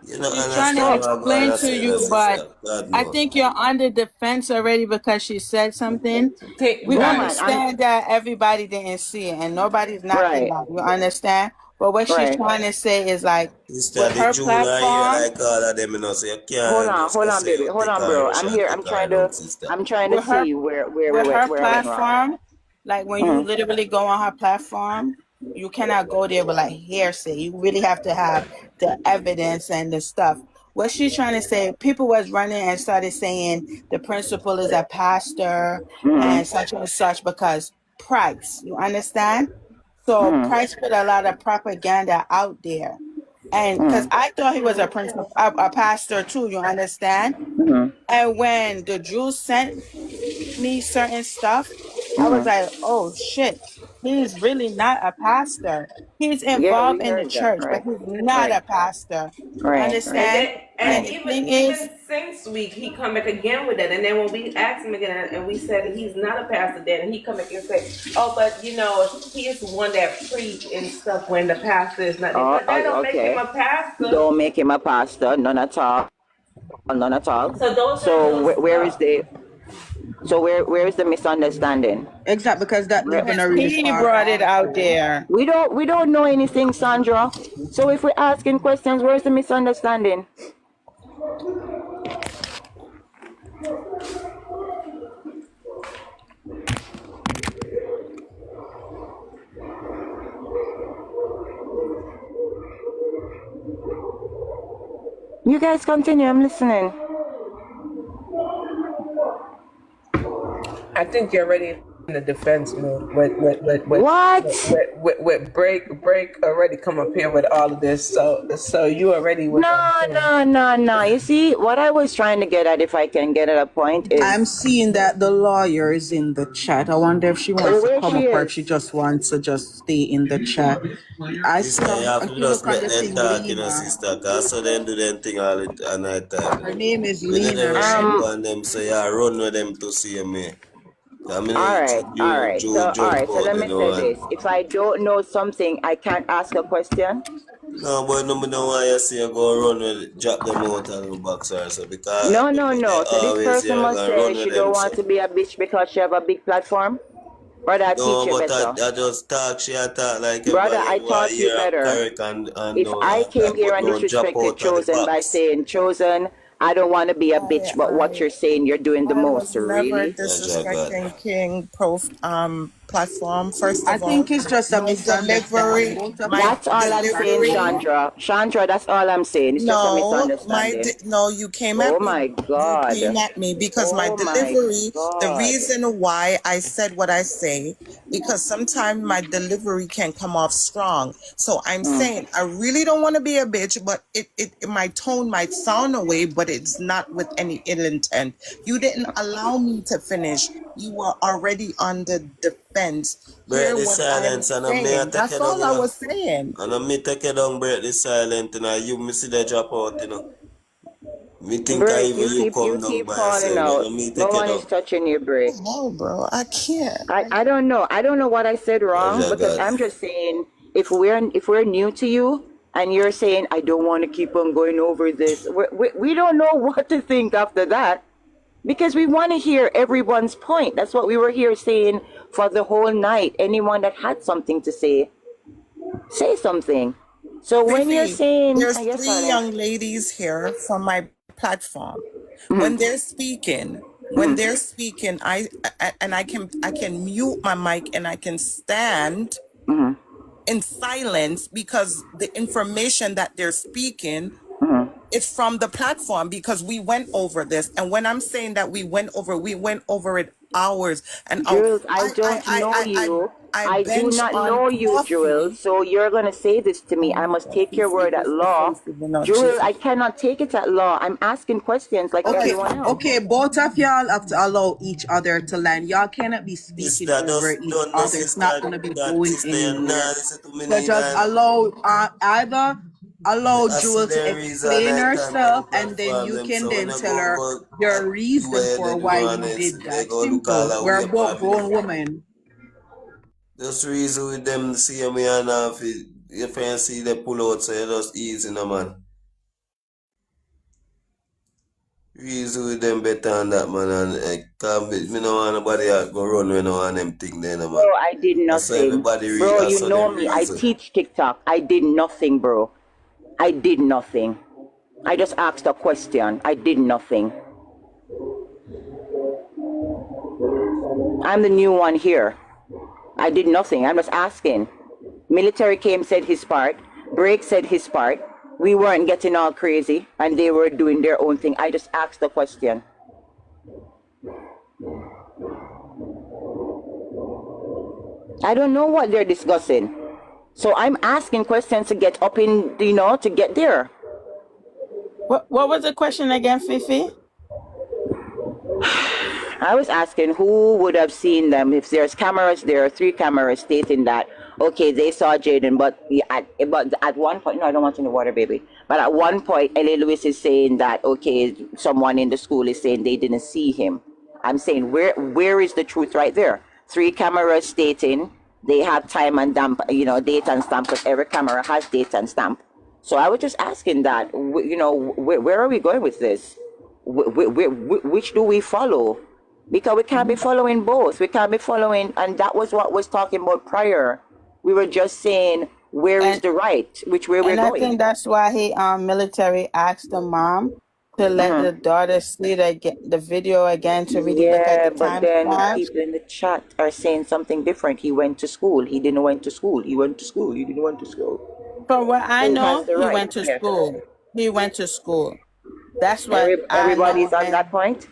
You don't She's trying to understand So what God explain is to saying, you, but sister. God I no. think you're under defense already because she said something. take We no right. man, I'm understand that everybody didn't see it and nobody's knocking right, that. You understand? But what she's right. trying to say is like Sister, with the her June are here platform, like all of them, so you can't just Hold go on, say baby. you Hold take on, her bro. rush I'm and here. take her down, sister. I'm trying to with her see with her where I went wrong. platform, like when you Mm, literally go on her platform, you cannot go there with like hearsay. You really have to have the evidence and the stuff. What she's trying to say, people was running and started saying the principal is a pastor and such because Price, you understand? So Price put a lot of propaganda out there. And because I thought he was a principal, a pastor too, you understand? And when the Jews sent me certain stuff, I was like, oh shit, he's really not a pastor. He's Yeah, involved we in the heard that. church, but Right, he's not right, a pastor. right, And right. Understand? then, And and the even thing is, even since week, he come back again with that. And then when we asked him again, and we said he's not a pastor, then he come back and say, "Oh, but you know, he is the one that preach and stuff when the pastor is not there." Oh, But that don't make him okay. a pastor. Don't make him a pastor. None at all. None at all. So those are So little where is stuff. the where is the misunderstanding? Exactly, because that they're Where, gonna because really he start brought it out arguing. there. we don't know anything, Sandra. So if we're asking questions, where's the misunderstanding? You guys continue. I'm listening. I think you're already in the defense mode. What? With break already come up here with all of this. So you already with them No, too. no, no, no. You see, what I was trying to get at, if I can get at a point, I'm is seeing that the lawyer is in the chat. I wonder if she wants to where come she up or if she is. just wants to just stay in the chat. I see Sister, you have if to you look just on let the them thing, talk, Lena. sister, because so them do them thing all night time, Her name is Me not Lena, never right? sleep on them, so yeah, run with them to see me. I mean, All right. So, all jump right. So out, let me say and this: if I don't know something, I can't ask a question. no, but no, me don't want you see you go run with, drop them out of the box or so, because No, no, they no. So this always person here must gonna say run with she don't them, want so. to be a bitch because she have a big platform. Brother, I teach No, you but better. I just talk, she a talk like Brother, everybody I want to taught you hear her better. correct and If all I of came that, here but and don't drop disrespected out of the Chosen by box. saying, Chosen, I don't want to be a bitch, but what I you're saying, you're doing the I most. was never Really? Yeah, God. disrespecting King platform. First I of all, think it's just a my misunderstanding. delivery, Both of my them That's all I'm are saying, delivery. saying Chandra. Chandra, that's all I'm saying. It's just a No, misunderstanding. no, you came Oh at me. my You came God. at me because my Oh my delivery, the God. reason why I said what I say, because sometimes my delivery can come off strong. So I'm saying I really don't want to be a bitch, but my tone might sound away, but it's not with any ill intent. You didn't allow me to finish. You were already on the defense. Break Hear the what I am silence, and I'm me saying. take That's it down, all I was saying. And I'm me take it down, break the silence, you me see the drop out. Me think I Break, even you you come down keep by calling yourself, out. me No take it one down. is touching your break. Oh, bro, I can't. I don't know. I don't know what I said wrong Oh, because God. I'm just saying if we're new to you and you're saying I don't want to keep on going over this, we don't know what to think after that because we want to hear everyone's point. That's what we were here saying for the whole night. Anyone that had something to say something. So when you're Fifi, saying, there's yes, three darling. young ladies here from my platform. When they're speaking, I can mute my mic and I can stand in silence because the information that they're speaking is from the platform because we went over this. And when I'm saying that we went over it hours and hours. Jules, I don't know you. I I do bench not on know you, Jules. coffee. So you're gonna say this to me. I must take your word at law. Jules, I cannot take it at law. I'm asking questions like Okay, everyone else. okay, both of y'all have to allow each other to land. Y'all cannot be speaking Sister, over just each don't know, other. It's sister. not gonna be That going sister, you anywhere. not listen to me So just neither. allow either allow I see Jewel to the reason explain I time on the herself, and then platform you them. can So when then I tell go her go your and do reason what for they do why and you then did they that. go look all Simple. a We're weird both grown family. women. Just reason with them see me and if you see they pull out so you just easy no man. Reason with them better than that man and cause me no want nobody go run when no want them thing there no Bro, man. I did I saw nothing. everybody Bro, I you saw know them me. I reason. teach TikTok. I did nothing, bro. I did nothing. I just asked a question. I did nothing. I'm the new one here. I did nothing. I'm just asking. Military came, said his part. Break said his part. We weren't getting all crazy, and they were doing their own thing. I just asked the question. I don't know what they're discussing. So I'm asking questions to get up in, to get there. What was the question again, Fifi? I was asking who would have seen them if there's cameras. There are 3 cameras stating that okay, they saw Jayden, but at one point, no, I don't want any water, baby. But at one point, L.A. Lewis is saying that okay, someone in the school is saying they didn't see him. I'm saying where is the truth right there? 3 cameras stating they have time and date and stamp, because every camera has date and stamp. So I was just asking that, where are we going with this? Which do we follow? Because we can't be following both. We can't be following, and that was what was talking about prior. We were just saying where is And the right, which way we're and I think going. that's why he military asked the mom to let the daughter see the video again to really look at Yeah, the but then timestamps. people in the chat are saying something different. He went to school. He didn't went to school. He went to school. He didn't went to school. From what I Who has know, the he right went to here? school. He went to school. That's what I know. Everybody's on that And point.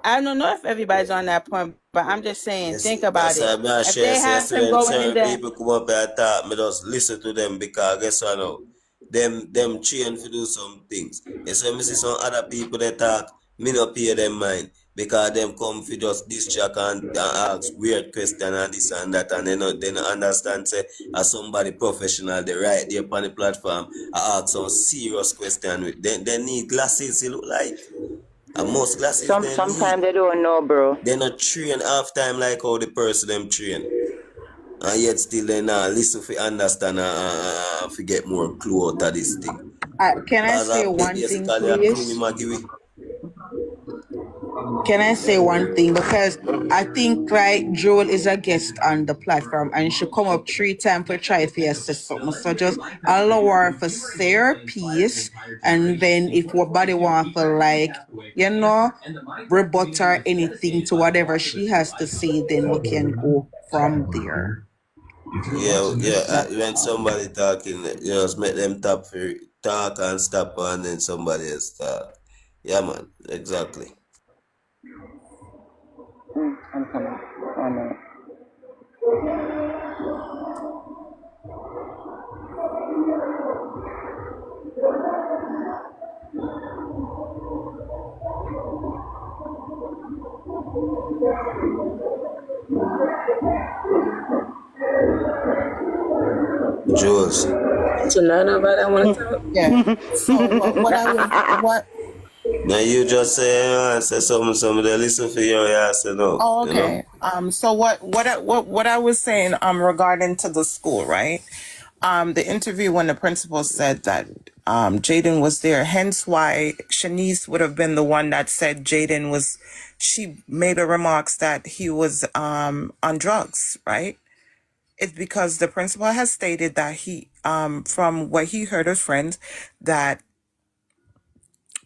I don't know if everybody's on that point, but I'm just saying, Yes, think about that's why it. I'm not If sure they say have him going in certain there, people come up and talk, me just listen to them because guess what now? Them train to do some things. And so me see some other people that talk, me not pay them mind because them come for just distract and ask weird question and this and that and they not understand say as somebody professional they right there on the platform I ask some serious question with they need glasses it look like. And most glasses they need. Sometimes they don't know, bro. They not train half time like how the person them train. And yet still they not listen for understand and for get more clue out of this thing. can I Cause say one thing, basically a clue me please? ma give we. Can I say one thing? Because I think like Joel is a guest on the platform and she come up 3 times for try to say something. So just allow her for say her piece, and then if her body want for rebut or anything to whatever she has to say, then we can go from there. Yeah, That when somebody talking, you just make them talk and stop and then somebody else talk. Yeah man, exactly. I'm coming. 1 minute. Jules. So now nobody want to talk. yeah. So what I was what Now you just say something they listen for you, yeah, say no, Oh, you know? okay. So what I was saying regarding to the school, right? The interview when the principal said that Jayden was there, hence why Shanice would have been the one that said Jayden was. She made a remarks that he was on drugs, right? It's because the principal has stated that he from what he heard of friends that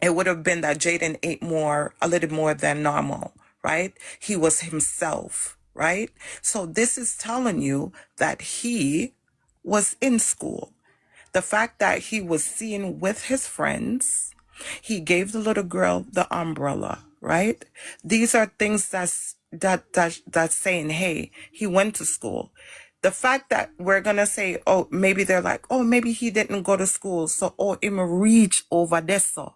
it would have been that Jayden ate a little more than normal, right? He was himself, right? So this is telling you that he was in school. The fact that he was seen with his friends, he gave the little girl the umbrella, right? These are things that's saying, hey, he went to school. The fact that we're gonna say, oh, maybe they're like, oh, maybe he didn't go to school, so oh, him reach over there. So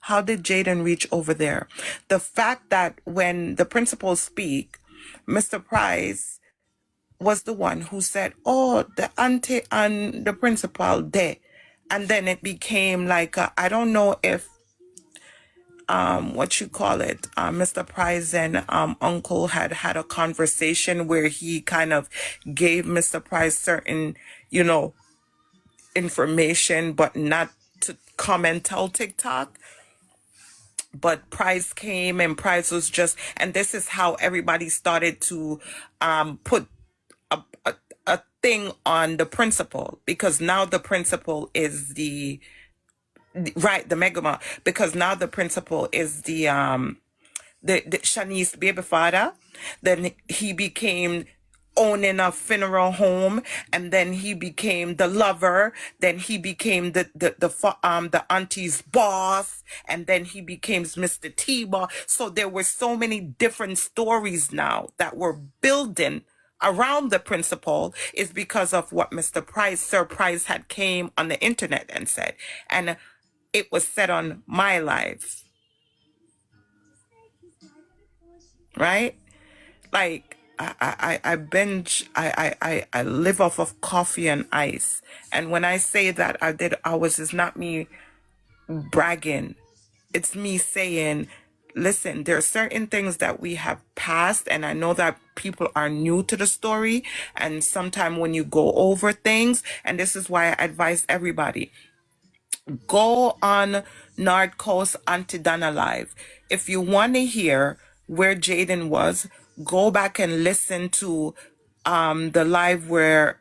how did Jayden reach over there? The fact that when the principals speak, Mr. Price was the one who said, oh, the auntie and the principal there. And then it became like, I don't know if, what you call it, Mr. Price and Uncle had a conversation where he kind of gave Mr. Price certain, information, but not to comment on TikTok. But Price came and Price was just, and this is how everybody started to put a thing on the principal, because now the principal is right, the megama, because now the principal is the Shanice baby father. Then he became owning a funeral home, and then he became the lover. Then he became the auntie's boss, and then he became Mr. T-Bar. So there were so many different stories now that were building around the principal, is because of what Sir Price had came on the internet and said, and it was said on my life, right? Like I binge, I live off of coffee and ice. And when I say that I did hours, it's not me bragging. It's me saying, listen, there are certain things that we have passed, and I know that people are new to the story, and sometimes when you go over things, and this is why I advise everybody, go on North Coast Auntie Donna Live. If you want to hear where Jayden was, go back and listen to the live where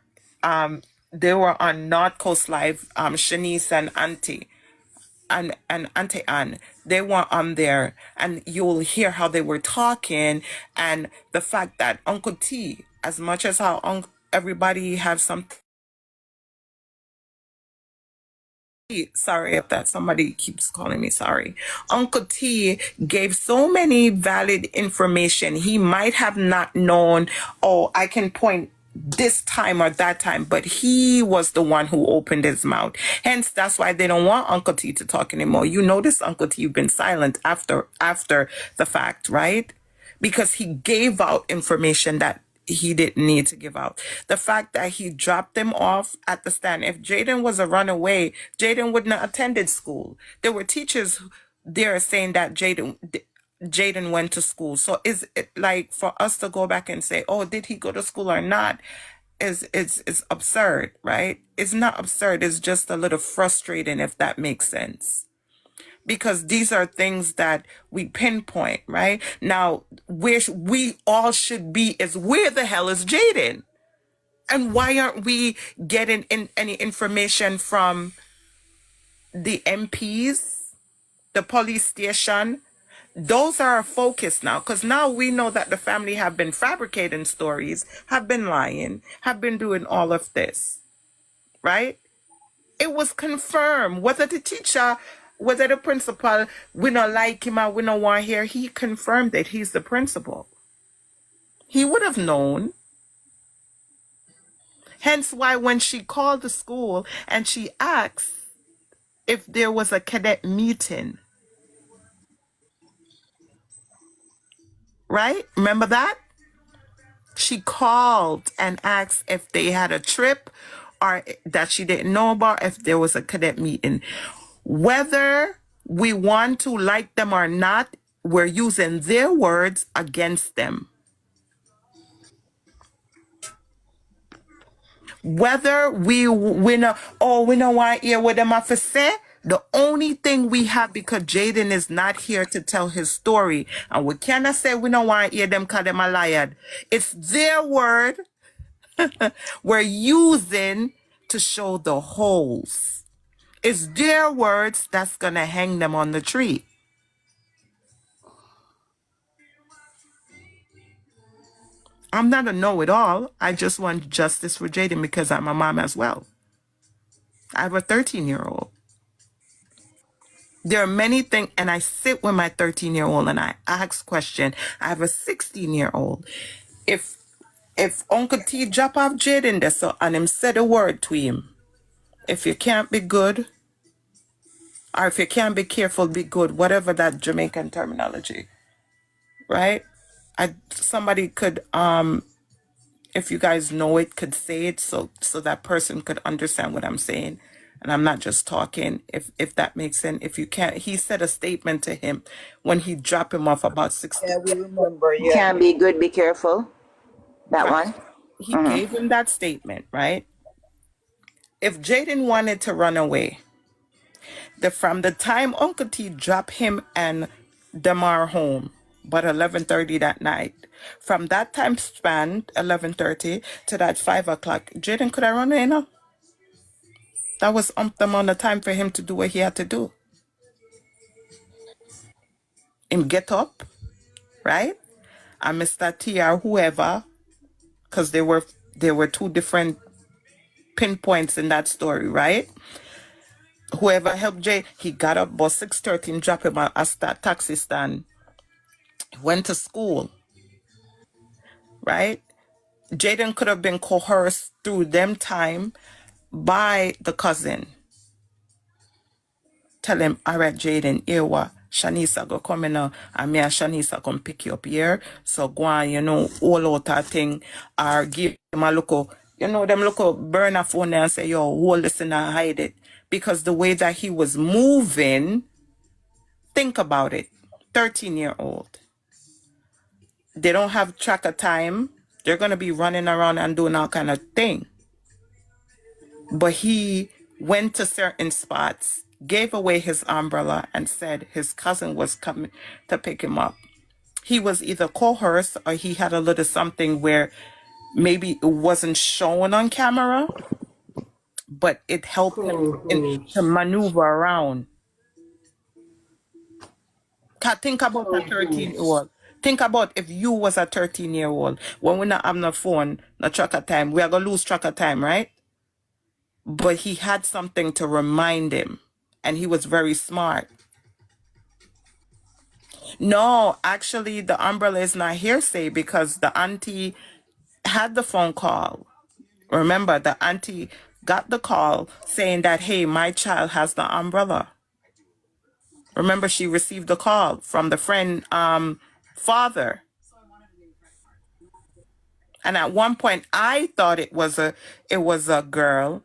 they were on North Coast Live, Shanice and Auntie and Auntie Anne. They were on there, and you'll hear how they were talking, and the fact that Uncle T, as much as how everybody have something. Sorry if that somebody keeps calling me, sorry. Uncle T gave so many valid information. He might have not known, oh, I can point this time or that time, but he was the one who opened his mouth. Hence, that's why they don't want Uncle T to talk anymore. You notice Uncle T, you've been silent after the fact, right? Because he gave out information that he didn't need to give out. The fact that he dropped them off at the stand. If Jayden was a runaway, Jayden wouldn't have attended school. There were teachers there saying that Jayden went to school. So is it like for us to go back and say, oh, did he go to school or not? Is absurd, right? It's not absurd. It's just a little frustrating, if that makes sense. Because these are things that we pinpoint, right? Now, where we all should be is, where the hell is Jayden? And why aren't we getting any information from the MPs, the police station? Those are our focus now, because now we know that the family have been fabricating stories, have been lying, have been doing all of this, right? It was confirmed. Whether the teacher, whether the principal, we don't like him or we don't want here, he confirmed that he's the principal. He would have known. Hence why when she called the school and she asked if there was a cadet meeting, right? Remember that? She called and asked if they had a trip or that she didn't know about, if there was a cadet meeting. Whether we want to like them or not, we're using their words against them. Whether we know, oh, we don't want to hear what them have to say, the only thing we have, because Jayden is not here to tell his story, and we cannot say we don't want to hear them because them a liar. It's their word we're using to show the holes. It's their words that's going to hang them on the tree. I'm not a know-it-all. I just want justice for Jayden because I'm a mom as well. I have a 13-year-old. There are many things, and I sit with my 13-year-old and I ask question. I have a 16-year-old. If Uncle T drop off Jayden there so and him said a word to him, if you can't be good, or if you can't be careful, be good, whatever that Jamaican terminology, right? Somebody could if you guys know it, could say it so that person could understand what I'm saying. And I'm not just talking, if that makes sense. If you can't, he said a statement to him when he dropped him off about 60. Yeah, we remember. Yeah. Can be good, be careful. That Right. one. He gave him that statement, right? If Jayden wanted to run away, from the time Uncle T dropped him and Damar home, but 11:30 that night, from that time span, 11:30 to that 5 o'clock, Jayden could have run away, no? That was the amount of time for him to do what he had to do. Him get up, right? And Mr. T or whoever, because there were two different pinpoints in that story, right? Whoever helped Jay, he got up about 6:30 and dropped him at a taxi stand. Went to school, right? Jayden could have been coerced through them time by the cousin. Tell him, all right, Jayden, here what? Shanisa go come in now, and me and Shanisa come pick you up here. So go on, all out that thing, or give him a look, them look burn a phone there and say, yo, hold this and hide it. Because the way that he was moving, think about it, 13-year-old. They don't have track of time. They're going to be running around and doing all kind of thing. But he went to certain spots, gave away his umbrella, and said his cousin was coming to pick him up. He was either coerced or he had a little something where maybe it wasn't shown on camera, but it helped him to maneuver around. Think about a 13-year-old. Think about if you was a 13-year-old. When we not have no phone, no track of time, we are going to lose track of time, right? But he had something to remind him. And he was very smart. No, actually, the umbrella is not hearsay because the auntie had the phone call. Remember, the auntie got the call saying that, hey, my child has the umbrella. Remember, she received the call from the friend father. And at one point, I thought it was a girl,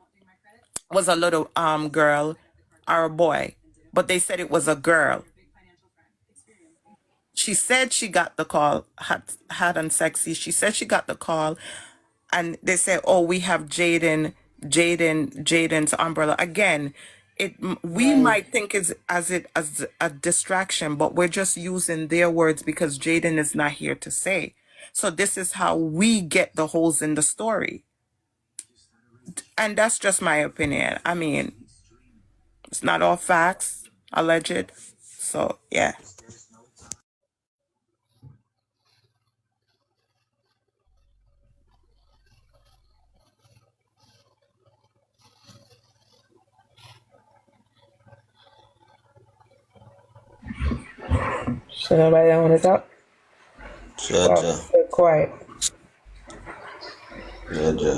was a little girl or a boy, but they said it was a girl. She said she got the call, hot and sexy. She said she got the call, and they said, "Oh, we have Jayden's umbrella again." We might think as a distraction, but we're just using their words because Jayden is not here to say. So this is how we get the holes in the story, and that's just my opinion. I mean, it's not all facts, alleged. So yeah. So nobody want to talk? Jaja. Quiet. Jaja.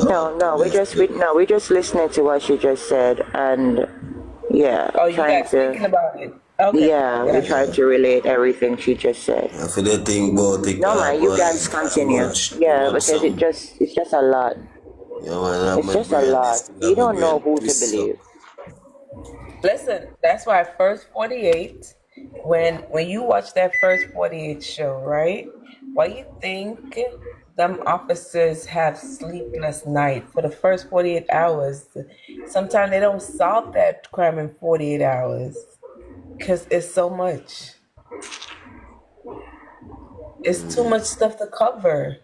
No, we just listening to what she just said, and yeah, Oh, you guys thinking about it? Okay. Yeah, we tried to relate everything she just said. I feel the thing about it. No man, you guys continue. Yeah, because it's just a lot. Yeah, man, It's just a lot. You don't know who to believe. Listen, that's why first 48. When you watch that first 48 show, right? Why you think them officers have sleepless night for the first 48 hours? Sometimes they don't solve that crime in 48 hours because it's so much. It's too much stuff to cover.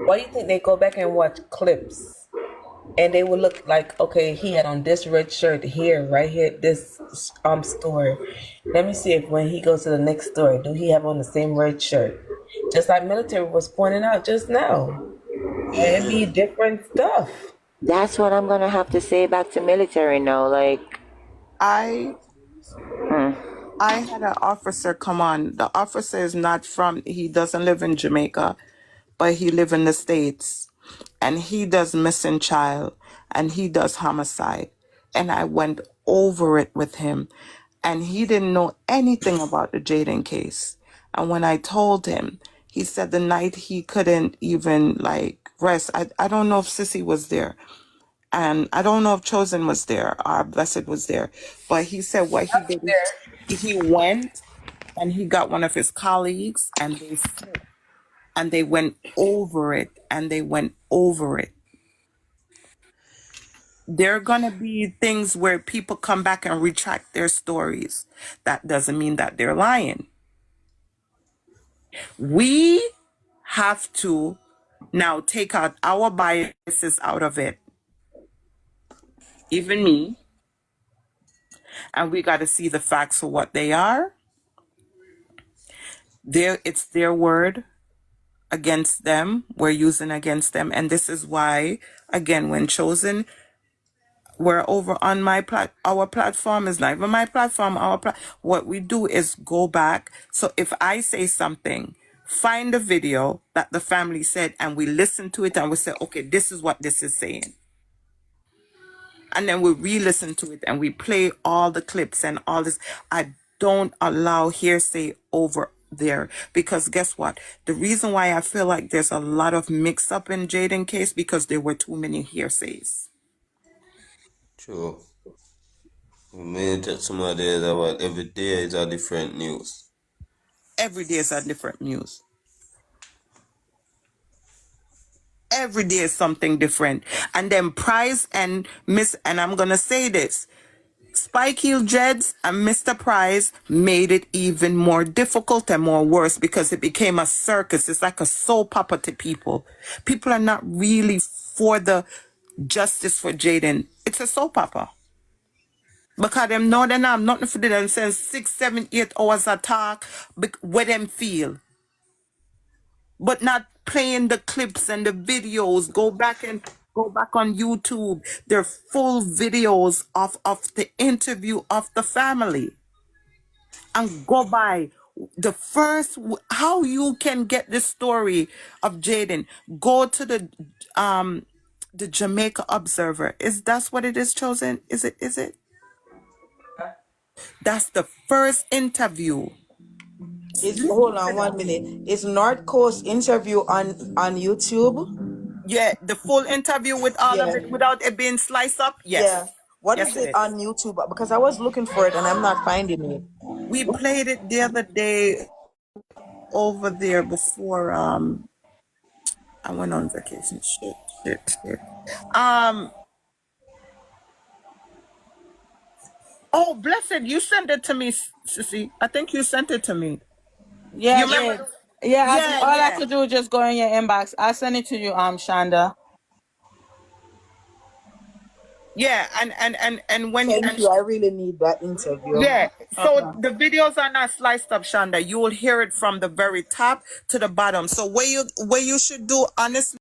Why do you think they go back and watch clips? And they would look like, okay, he had on this red shirt here, right here, this store. Let me see if when he goes to the next store, do he have on the same red shirt? Just like military was pointing out just now. It'd be different stuff. That's what I'm gonna have to say back to military now. Like, I mm, I had an officer come on. The officer is not from, he doesn't live in Jamaica, but he live in the States. And he does missing child and he does homicide. And I went over it with him. And he didn't know anything about the Jayden case. And when I told him, he said the night he couldn't even like rest. I don't know if Sissy was there. And I don't know if Chosen was there or Blessed was there. But he said what he did is he went and he got one of his colleagues and they sit and they went over it and they went over it. There are going to be things where people come back and retract their stories. That doesn't mean that they're lying. We have to now take out our biases out of it, even me, and we got to see the facts for what they are. It's their word against them. We're using against them. And this is why, again, when Chosen, we're over on our platform is not even my platform. What we do is go back. So if I say something, find the video that the family said, and we listen to it, and we say, okay, this is what this is saying, and then we re-listen to it, and we play all the clips and all this. I don't allow hearsay over there because guess what? The reason why I feel like there's a lot of mix up in Jayden case because there were too many hearsays. True. Me that some of days about every day is a different news. Every day is a different news. Every day is something different. And then Price and and I'm going to say this, Spike Heel Jeds and Mr. Price made it even more difficult and more worse because it became a circus. It's like a soap opera to people. People are not really for the justice for Jayden. It's a soap opera. Because them know they have nothing for them since 6, 7, 8 hours of talk where them feel. But not playing the clips and the videos. Go back on YouTube. They're full videos of the interview of the family. And go by the first how you can get the story of Jayden. Go to the Jamaica Observer. That's what it is, Chosen? Is it? That's the first interview. Hold on 1 minute. Is North Coast interview on YouTube? Yeah, the full interview with all of Yeah. it without it being sliced up. Yes. Yeah. What Yes, is it it is. on YouTube? Because I was looking for it and I'm not finding it. We played it the other day over there before I went on vacation. Shit. Oh, blessed, you sent it to me, Sissy. I think you sent it to me. Yeah, You I did. remember? Yeah, all I Yeah. could do is just go in your inbox. I'll send it to you, Shonda. Yeah, and when Thank you. I really need that interview. yeah, so Okay. the videos are not sliced up, Shonda. You will hear it from the very top to the bottom. So what you should do, honestly.